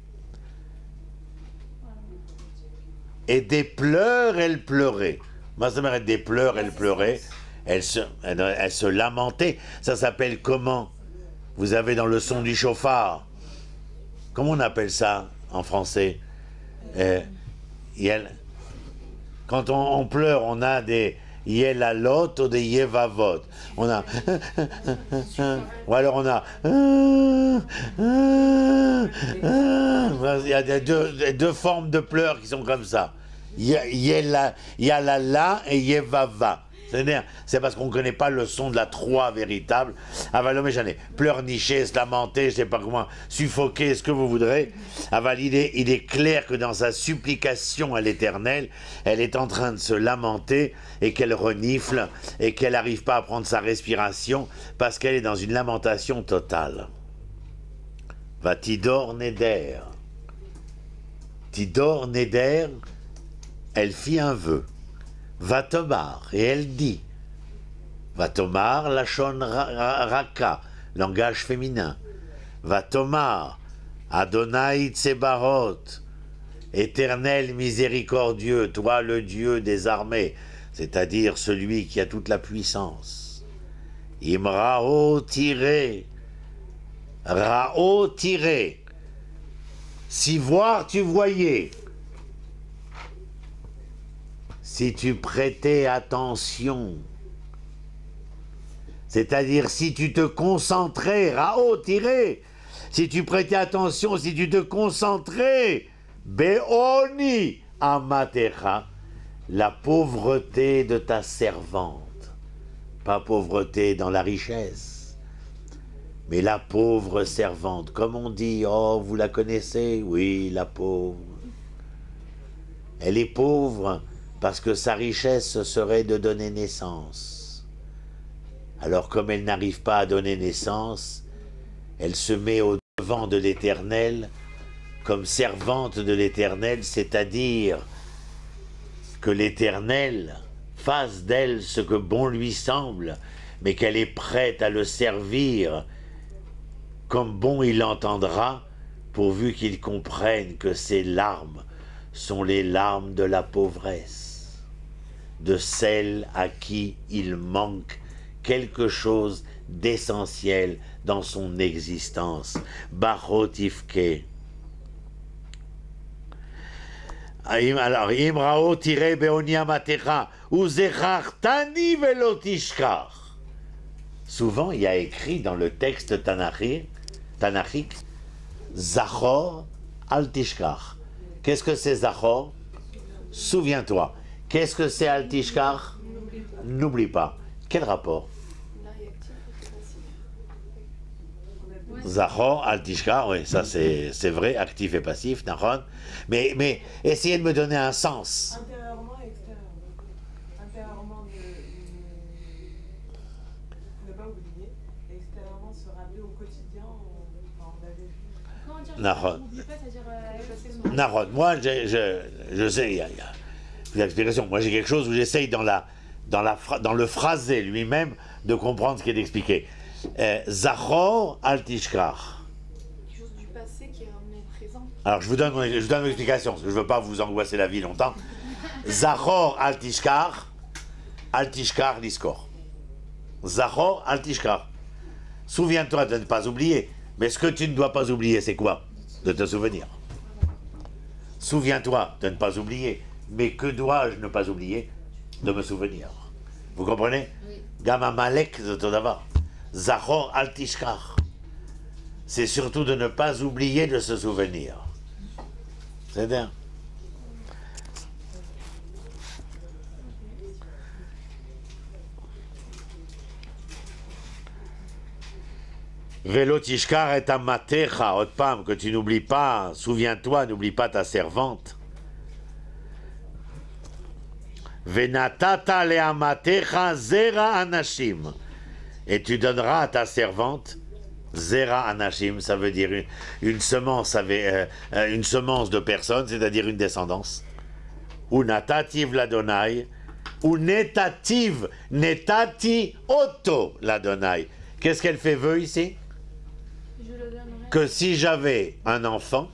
Et des pleurs, elle pleurait. Ma mère, des pleurs, elle pleurait. Elle se lamentait. Ça s'appelle comment? Vous avez dans le son du chauffard. Comment on appelle ça en français? Quand on pleure, on a des yelalot ou des yevavot. On a... ou alors on a... Il y a deux formes de pleurs qui sont comme ça. Yalala et Yevava. C'est parce qu'on ne connaît pas le son de la trois véritable. Avalom et Janet. Pleurnicher, se lamenter, je ne sais pas comment, suffoquer, ce que vous voudrez. Aval, il est clair que dans sa supplication à l'Éternel, elle est en train de se lamenter et qu'elle renifle et qu'elle n'arrive pas à prendre sa respiration parce qu'elle est dans une lamentation totale. Va Tidor Neder. Tidor Neder, elle fit un vœu. Va Tomar, et elle dit. Va Tomar, Lachon Raka, langage féminin. Va Tomar, Adonai Tsebarot, éternel miséricordieux, toi le Dieu des armées, c'est-à-dire celui qui a toute la puissance. Imrao tiré, Rao tiré, si voir tu voyais. Si tu prêtais attention, c'est-à-dire si tu te concentrais, Rao tiré, si tu prêtais attention, si tu te concentrais, Beoni Amatecha, la pauvreté de ta servante, pas pauvreté dans la richesse, mais la pauvre servante, comme on dit, oh vous la connaissez, oui la pauvre, elle est pauvre, parce que sa richesse serait de donner naissance. Alors comme elle n'arrive pas à donner naissance, elle se met au devant de l'Éternel comme servante de l'Éternel, c'est-à-dire que l'Éternel fasse d'elle ce que bon lui semble, mais qu'elle est prête à le servir comme bon il entendra, pourvu qu'il comprenne que ses larmes sont les larmes de la pauvresse, de celle à qui il manque quelque chose d'essentiel dans son existence. Bachotifke. Alors, Imrao tiré beonia matecha, ou zechartani velotishkar. Souvent, il y a écrit dans le texte tanachique, Zachor al tishkar. Qu'est-ce que c'est Zachor? Souviens-toi. Qu'est-ce que c'est al tishkar? N'oublie pas. Quel rapport? Zachor, al tishkar, oui, ça c'est vrai, actif et passif, Nahon. Mais essayez de me donner un sens. Intérieurement et extérieurement. Intérieurement, ne pas oublier. Extérieurement, se rappeler au quotidien. On avait vu. Comment dire? Nahon. N'oublie pas, c'est-à-dire. Nahon. Moi, je sais, l'explication. Moi, j'ai quelque chose où j'essaye dans le phrasé lui-même de comprendre ce qui est expliqué. Zachor al tishkar. Quelque chose du passé qui est ramené présent. Alors, je vous donne une explication, parce que je ne veux pas vous angoisser la vie longtemps. Zachor al tishkar liskor. Zachor al tishkar. Souviens-toi de ne pas oublier. Mais ce que tu ne dois pas oublier, c'est quoi? De te souvenir. Souviens-toi de ne pas oublier. Mais que dois-je ne pas oublier? De me souvenir. Vous comprenez? Gama malek zotodava. Zachor al tishkar. C'est surtout de ne pas oublier de se souvenir. C'est bien. Velo tishkar et amatecha, otpam, que tu n'oublies pas, souviens-toi, n'oublie pas ta servante. Venatata le amatecha zera anashim, et tu donneras à ta servante zera anashim, ça veut dire une semence de personnes, c'est-à-dire une descendance. Ou natativ ladonai, ou netati oto ladonai. Qu'est-ce qu'elle fait vœu ici? Que si j'avais un enfant,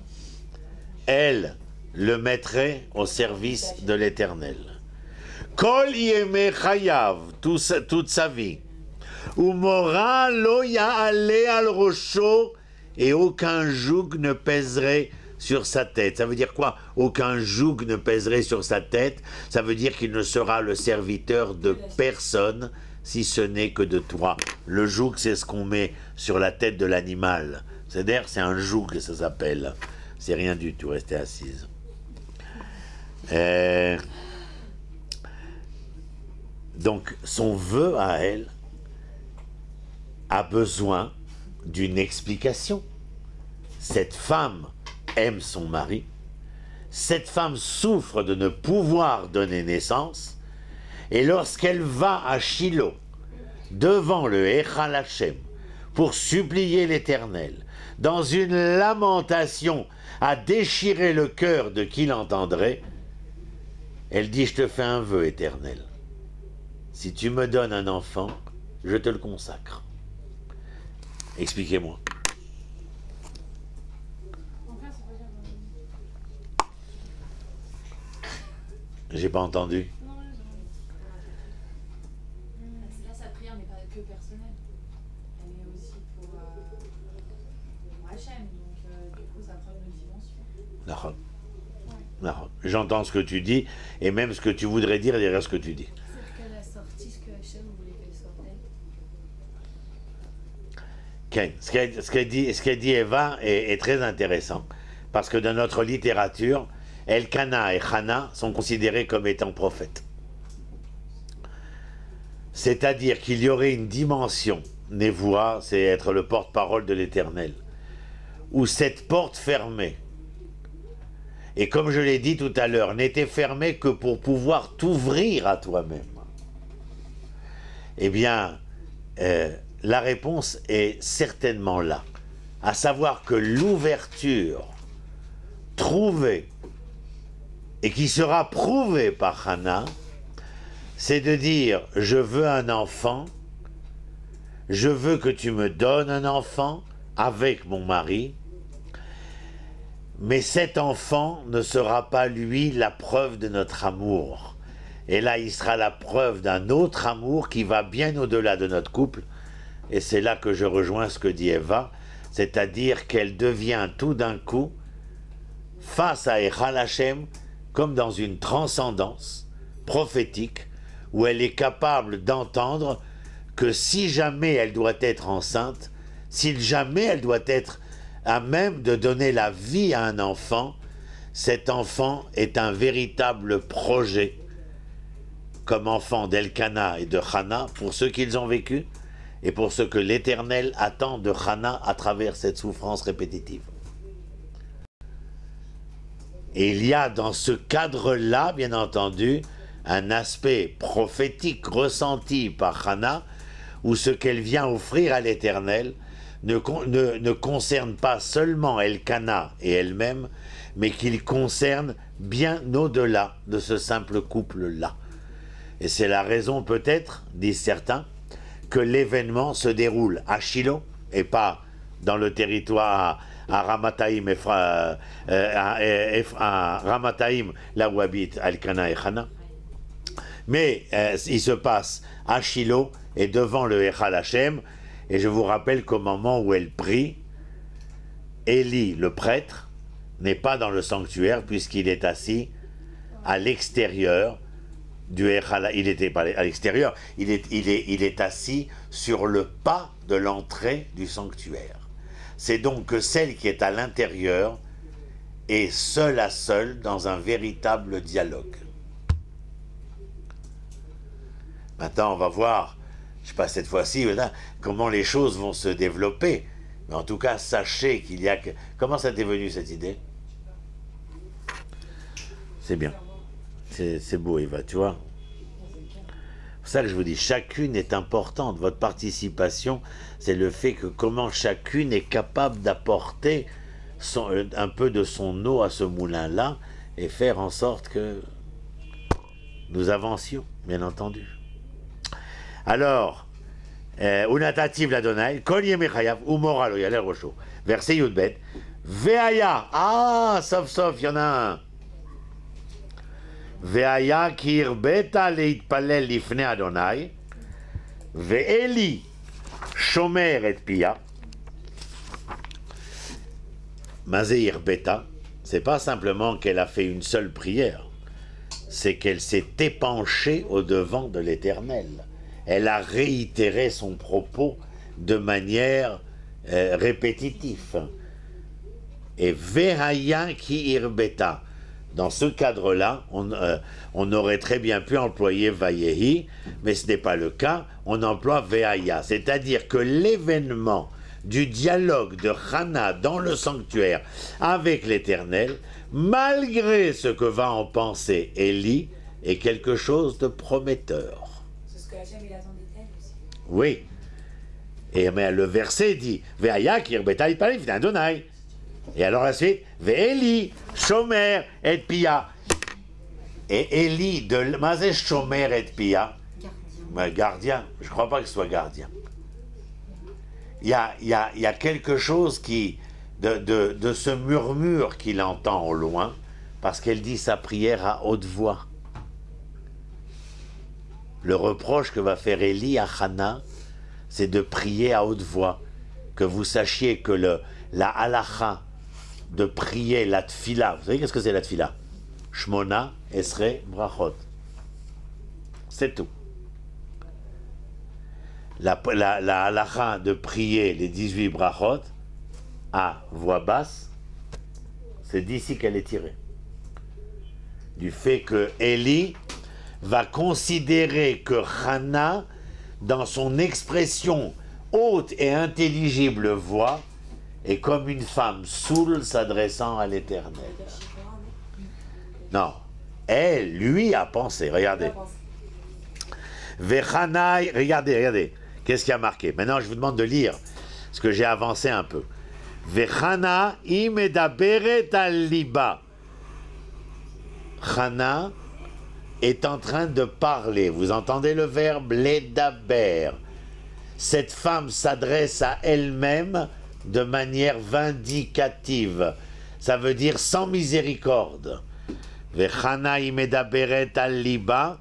elle le mettrait au service de l'Éternel. Kol yemei chayav, toute sa vie. Umora lo ya'ale al rosho, et aucun joug ne pèserait sur sa tête. Ça veut dire quoi? Aucun joug ne pèserait sur sa tête. Ça veut dire qu'il ne sera le serviteur de personne, si ce n'est que de toi. Le joug, c'est ce qu'on met sur la tête de l'animal. C'est-à-dire, c'est un joug, ça s'appelle. C'est rien du tout, restez assise. Donc, son vœu à elle a besoin d'une explication. Cette femme aime son mari. Cette femme souffre de ne pouvoir donner naissance. Et lorsqu'elle va à Shiloh, devant le Echal Hashem, pour supplier l'Éternel, dans une lamentation à déchirer le cœur de qui l'entendrait, elle dit, je te fais un vœu éternel. Si tu me donnes un enfant, je te le consacre. Expliquez-moi. J'ai pas entendu. Là, sa prière n'est pas que personnelle. Elle est aussi pour Hachem. Donc, du coup, ça prend une dimension. J'entends ce que tu dis, et même ce que tu voudrais dire derrière ce que tu dis. C'est qu'elle a sorti ce que Hachem voulait qu'elle sortait. Okay. Ce qu'elle dit Eva est très intéressant, parce que dans notre littérature, Elkana et Hana sont considérés comme étant prophètes. C'est-à-dire qu'il y aurait une dimension, Névoa, c'est être le porte-parole de l'Éternel, où cette porte fermée, et comme je l'ai dit tout à l'heure, n'était fermée que pour pouvoir t'ouvrir à toi-même. Eh bien, la réponse est certainement là, à savoir que l'ouverture trouvée et qui sera prouvée par Hana, c'est de dire, je veux un enfant, je veux que tu me donnes un enfant avec mon mari, mais cet enfant ne sera pas, lui, la preuve de notre amour. Et là, il sera la preuve d'un autre amour qui va bien au-delà de notre couple. Et c'est là que je rejoins ce que dit Eva, c'est-à-dire qu'elle devient tout d'un coup, face à Echal Hashem, comme dans une transcendance prophétique, où elle est capable d'entendre que si jamais elle doit être enceinte, si jamais elle doit être à même de donner la vie à un enfant, cet enfant est un véritable projet, comme enfant d'Elkana et de Hana, pour ceux qu'ils ont vécu, et pour ce que l'Éternel attend de Hana à travers cette souffrance répétitive. Et il y a dans ce cadre-là, bien entendu, un aspect prophétique ressenti par Hana, où ce qu'elle vient offrir à l'Éternel, ne concerne pas seulement Elkana et elle-même, mais qu'il concerne bien au-delà de ce simple couple-là. Et c'est la raison peut-être, disent certains, que l'événement se déroule à Shiloh et pas dans le territoire à Ramataïm, à Ramataïm, là où habitent Elkana et Hana. Mais il se passe à Shiloh et devant le Echal Hashem. Et je vous rappelle qu'au moment où elle prie, Élie, le prêtre, n'est pas dans le sanctuaire puisqu'il est assis à l'extérieur du Echal. Il n'était pas à l'extérieur, il est assis sur le pas de l'entrée du sanctuaire. C'est donc que celle qui est à l'intérieur est seule à seule dans un véritable dialogue. Maintenant, on va voir, je ne sais pas cette fois-ci, comment les choses vont se développer. Mais en tout cas, sachez qu'il y a... Comment ça t'est venu, cette idée? C'est bien. C'est beau, Eva, tu vois. C'est pour ça que je vous dis, chacune est importante. Votre participation, c'est le fait que comment chacune est capable d'apporter un peu de son eau à ce moulin-là et faire en sorte que nous avancions, bien entendu. Alors, Unatativ l'Adonai, Kol Yemechayav, Umora lo Yalel Rosho. Verset Yudbet. Veaya. Ah, sauf, il y en a un. Veaya kirbeta leitpalel lifne Adonai. Ve'eli shomer et pia. Mazeir beta. C'est pas simplement qu'elle a fait une seule prière. C'est qu'elle s'est épanchée au devant de l'Éternel. Elle a réitéré son propos de manière répétitive. Et Vehaya ki irbeta. Dans ce cadre-là, on aurait très bien pu employer Vayehi, mais ce n'est pas le cas. On emploie Vehaya. C'est-à-dire que l'événement du dialogue de Hana dans le sanctuaire avec l'Éternel, malgré ce que va en penser Élie, est quelque chose de prometteur. Oui. Et mais le verset dit Ve'aya kirbeta itpalel lifnei Adonai. Et alors la suite Ve'eli shomer et pia. Et Élie de Mazé shomer et pia. Gardien. Je ne crois pas qu'il soit gardien. Il y a quelque chose qui de ce murmure qu'il entend au loin parce qu'elle dit sa prière à haute voix. Le reproche que va faire Élie à Hana, c'est de prier à haute voix. Que vous sachiez que la halacha de prier la tfila, vous savez qu'est-ce que c'est la tfila? Shmona, Esre, Brachot. C'est tout. La halacha de prier les 18 brachot à voix basse, c'est d'ici qu'elle est tirée. Du fait que Élie va considérer que Hana, dans son expression haute et intelligible voix, est comme une femme saoule s'adressant à l'Éternel. Non, elle, lui, a pensé. Regardez. Vechanaï, regardez. Qu'est-ce qui a marqué? Maintenant, je vous demande de lire, parce que j'ai avancé un peu. Vechana imedaberet al-liba. Hana est en train de parler. Vous entendez le verbe ledaber. Cette femme s'adresse à elle-même de manière vindicative. Ça veut dire sans miséricorde. Vechana imedaberet al-liba.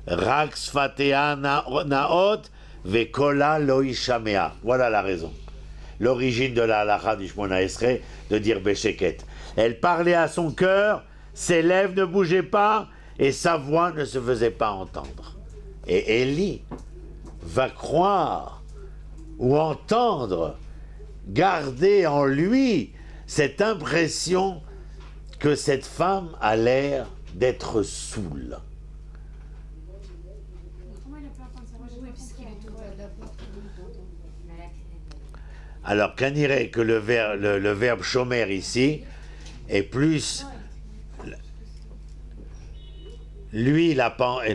Rak sfatea naot vekola lo ishamea. Voilà la raison. L'origine de la halacha du Shmona Esrei de dire Bécheket. Elle parlait à son cœur, ses lèvres ne bougeaient pas et sa voix ne se faisait pas entendre. Et Élie va croire ou entendre, garder en lui cette impression que cette femme a l'air d'être saoule. Alors, qu'on dirait que le verbe chomer ici est plus... Lui, la pensée,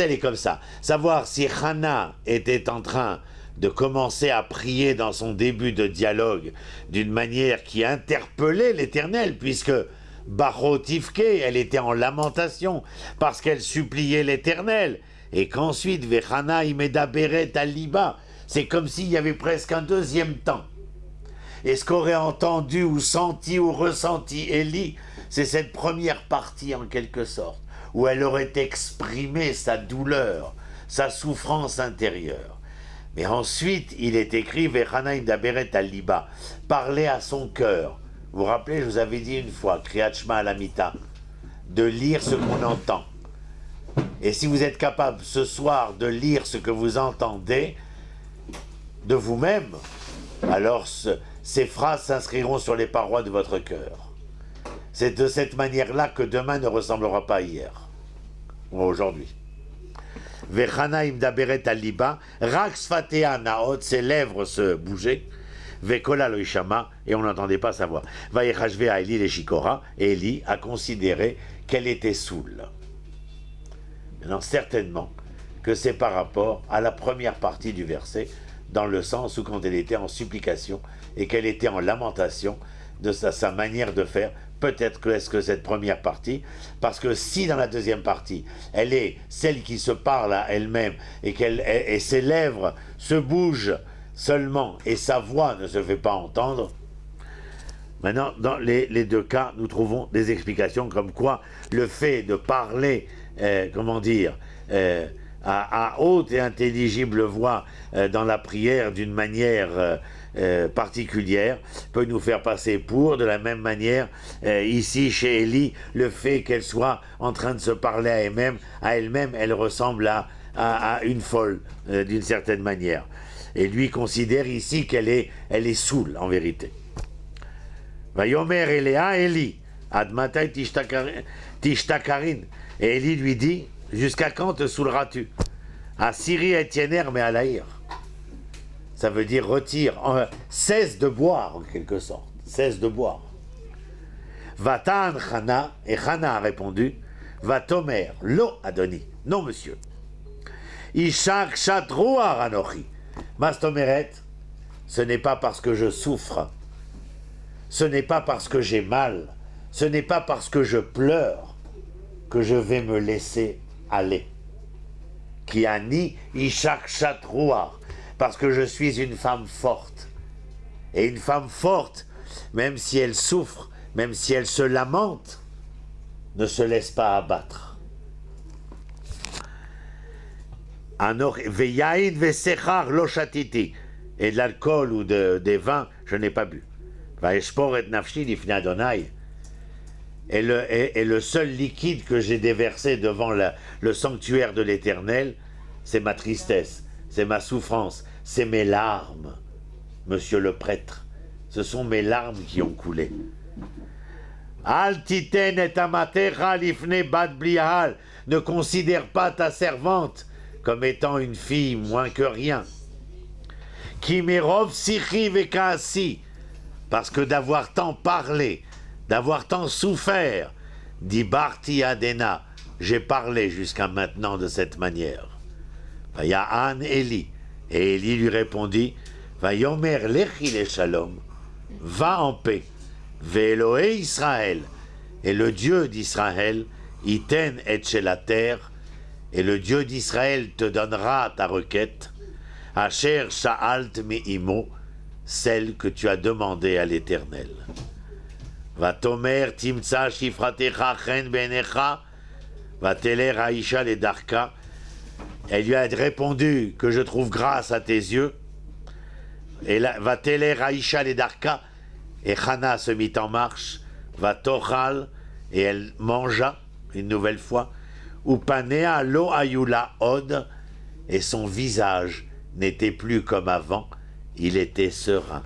elle est comme ça. Savoir si Hana était en train de commencer à prier dans son début de dialogue d'une manière qui interpellait l'Éternel, puisque Barotifke, elle était en lamentation parce qu'elle suppliait l'Éternel, et qu'ensuite Vechana Imeda Beret Aliba, c'est comme s'il y avait presque un deuxième temps. Et ce qu'aurait entendu ou senti ou ressenti Élie, c'est cette première partie en quelque sorte, où elle aurait exprimé sa douleur, sa souffrance intérieure. Mais ensuite, il est écrit Vechana Imeda Beret Aliba, parler à son cœur. Vous vous rappelez, je vous avais dit une fois, Kriyat Shema Alamita, de lire ce qu'on entend. Et si vous êtes capable ce soir de lire ce que vous entendez de vous-même, alors ces phrases s'inscriront sur les parois de votre cœur. C'est de cette manière-là que demain ne ressemblera pas à hier, ou à aujourd'hui. Vechana imdaberet al-liba, rak sfatea naot, ses lèvres se bougeaient, vekola lo ishama, et on n'entendait pas sa voix. Vayechashve a Eli les shikora, et Eli a considéré qu'elle était saoule. Maintenant, certainement que c'est par rapport à la première partie du verset, dans le sens où quand elle était en supplication et qu'elle était en lamentation de sa manière de faire, peut-être que est-ce que cette première partie, parce que si dans la deuxième partie, elle est celle qui se parle à elle-même et ses lèvres se bougent seulement et sa voix ne se fait pas entendre, maintenant, dans les deux cas, nous trouvons des explications comme quoi le fait de parler, à haute et intelligible voix dans la prière d'une manière particulière peut nous faire passer pour, de la même manière, ici chez Élie, le fait qu'elle soit en train de se parler à elle-même, elle ressemble à une folle d'une certaine manière. Et lui considère ici qu'elle est saoule en vérité. Vayomer Eléa Élie, Admatai Tishtakarin. Et Élie lui dit, jusqu'à quand te saouleras-tu? À Syrie Étiener, mais à l'Aïr. Ça veut dire retire, cesse de boire en quelque sorte, cesse de boire. Vatan Chana, et Chana a répondu, Vatomer, lo Adoni, non monsieur. Ishak Chatro Aranochi. Mastomeret, ce n'est pas parce que je souffre, ce n'est pas parce que j'ai mal, ce n'est pas parce que je pleure que je vais me laisser aller. Qui a ni Ishak Chatrouar, parce que je suis une femme forte. Et une femme forte, même si elle souffre, même si elle se lamente, ne se laisse pas abattre. Veyaïd vesechar lo shatiti, et de l'alcool ou des vins, je n'ai pas bu. Vaeshpor et nafshi lifnei Adonai. Et le seul liquide que j'ai déversé devant le sanctuaire de l'Éternel, c'est ma tristesse, c'est ma souffrance, c'est mes larmes, monsieur le prêtre. Ce sont mes larmes qui ont coulé. Al titen et amatecha lifnei bat bliahal. Ne considère pas ta servante comme étant une fille moins que rien. Ki merov sichi vekaasi. Parce que d'avoir tant parlé, d'avoir tant souffert, dit Barti Adena, j'ai parlé jusqu'à maintenant de cette manière. Vaya'an Eli, et Eli lui répondit, Vayomer lechi le shalom, va en paix, Ve'Elohé Israël, et le Dieu d'Israël, iten et chez la terre, et le Dieu d'Israël te donnera ta requête, Asher sha'alt mi'imo, celle que tu as demandée à l'Éternel. Vatomer timtsa shifratecha chen benecha, vateler haisha le darka. Elle lui a répondu que je trouve grâce à tes yeux. Et vateler haisha le darka. Et Chana se mit en marche. Vatochal, et elle mangea une nouvelle fois. Upanea lo ayula od, et son visage n'était plus comme avant. Il était serein.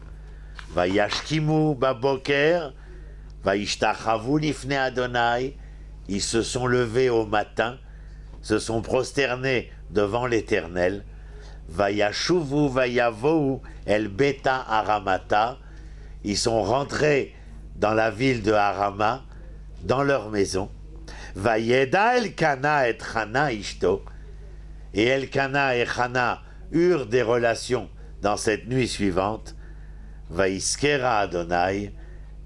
Vayashkimu baboker, vayishtachavu lifnei Adonai. Ils se sont levés au matin, se sont prosternés devant l'Éternel. Vayashuvu vayavou el beta aramata. Ils sont rentrés dans la ville de Arama, dans leur maison. Vayeda Elkana et Chana ishto. Et Elkana et Chana eurent des relations dans cette nuit suivante, Vaïskera Adonai,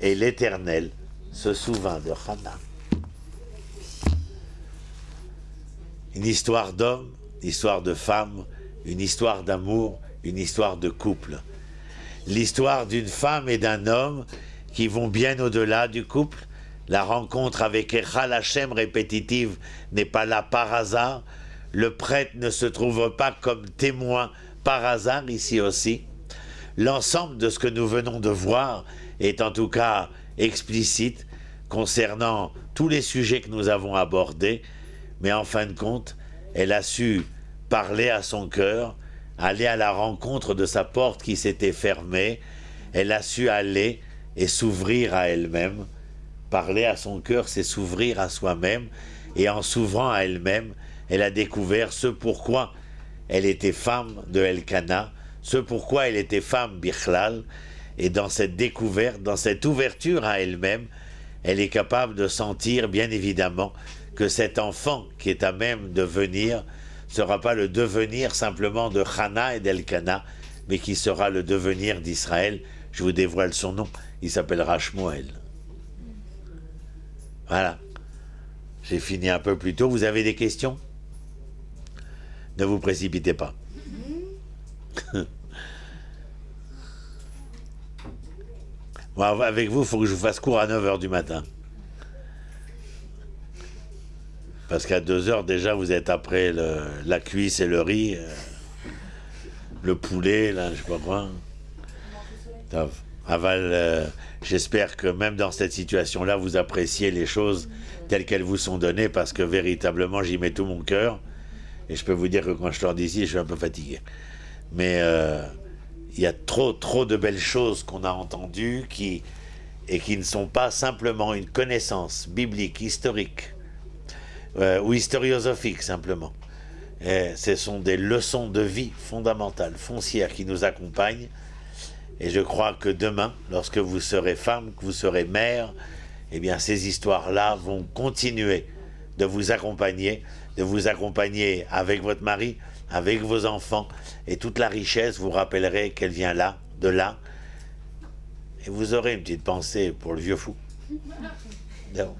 et l'Éternel se souvint de Hannah. Une histoire d'homme, une histoire de femme, une histoire d'amour, une histoire de couple. L'histoire d'une femme et d'un homme qui vont bien au-delà du couple. La rencontre avec Echal Hashem répétitive n'est pas là par hasard. Le prêtre ne se trouve pas comme témoin par hasard ici aussi. L'ensemble de ce que nous venons de voir est en tout cas explicite concernant tous les sujets que nous avons abordés, mais en fin de compte, elle a su parler à son cœur, aller à la rencontre de sa porte qui s'était fermée, elle a su aller et s'ouvrir à elle-même. Parler à son cœur, c'est s'ouvrir à soi-même, et en s'ouvrant à elle-même, elle a découvert ce pourquoi elle était femme de Elkana, ce pourquoi elle était femme Bichlal, et dans cette découverte, dans cette ouverture à elle-même, elle est capable de sentir, bien évidemment, que cet enfant qui est à même de venir ne sera pas le devenir simplement de Hannah et d'Elkana, mais qui sera le devenir d'Israël. Je vous dévoile son nom, il s'appellera Shmuel. Voilà. J'ai fini un peu plus tôt. Vous avez des questions? Ne vous précipitez pas. Bon, avec vous, il faut que je vous fasse cours à 9h du matin. Parce qu'à 2h, déjà, vous êtes après la cuisse et le riz, le poulet, là, je sais pas quoi. Aval, j'espère que même dans cette situation-là, vous appréciez les choses telles qu'elles vous sont données, parce que véritablement, j'y mets tout mon cœur. Et je peux vous dire que quand je sors d'ici, je suis un peu fatigué. Mais il y a trop de belles choses qu'on a entendues et qui ne sont pas simplement une connaissance biblique, historique, ou historiosophique simplement. Et ce sont des leçons de vie fondamentales, foncières, qui nous accompagnent. Et je crois que demain, lorsque vous serez femme, que vous serez mère, eh bien ces histoires-là vont continuer de vous accompagner avec votre mari, avec vos enfants, et toute la richesse, vous rappellerez qu'elle vient là, de là, et vous aurez une petite pensée pour le vieux fou. Non.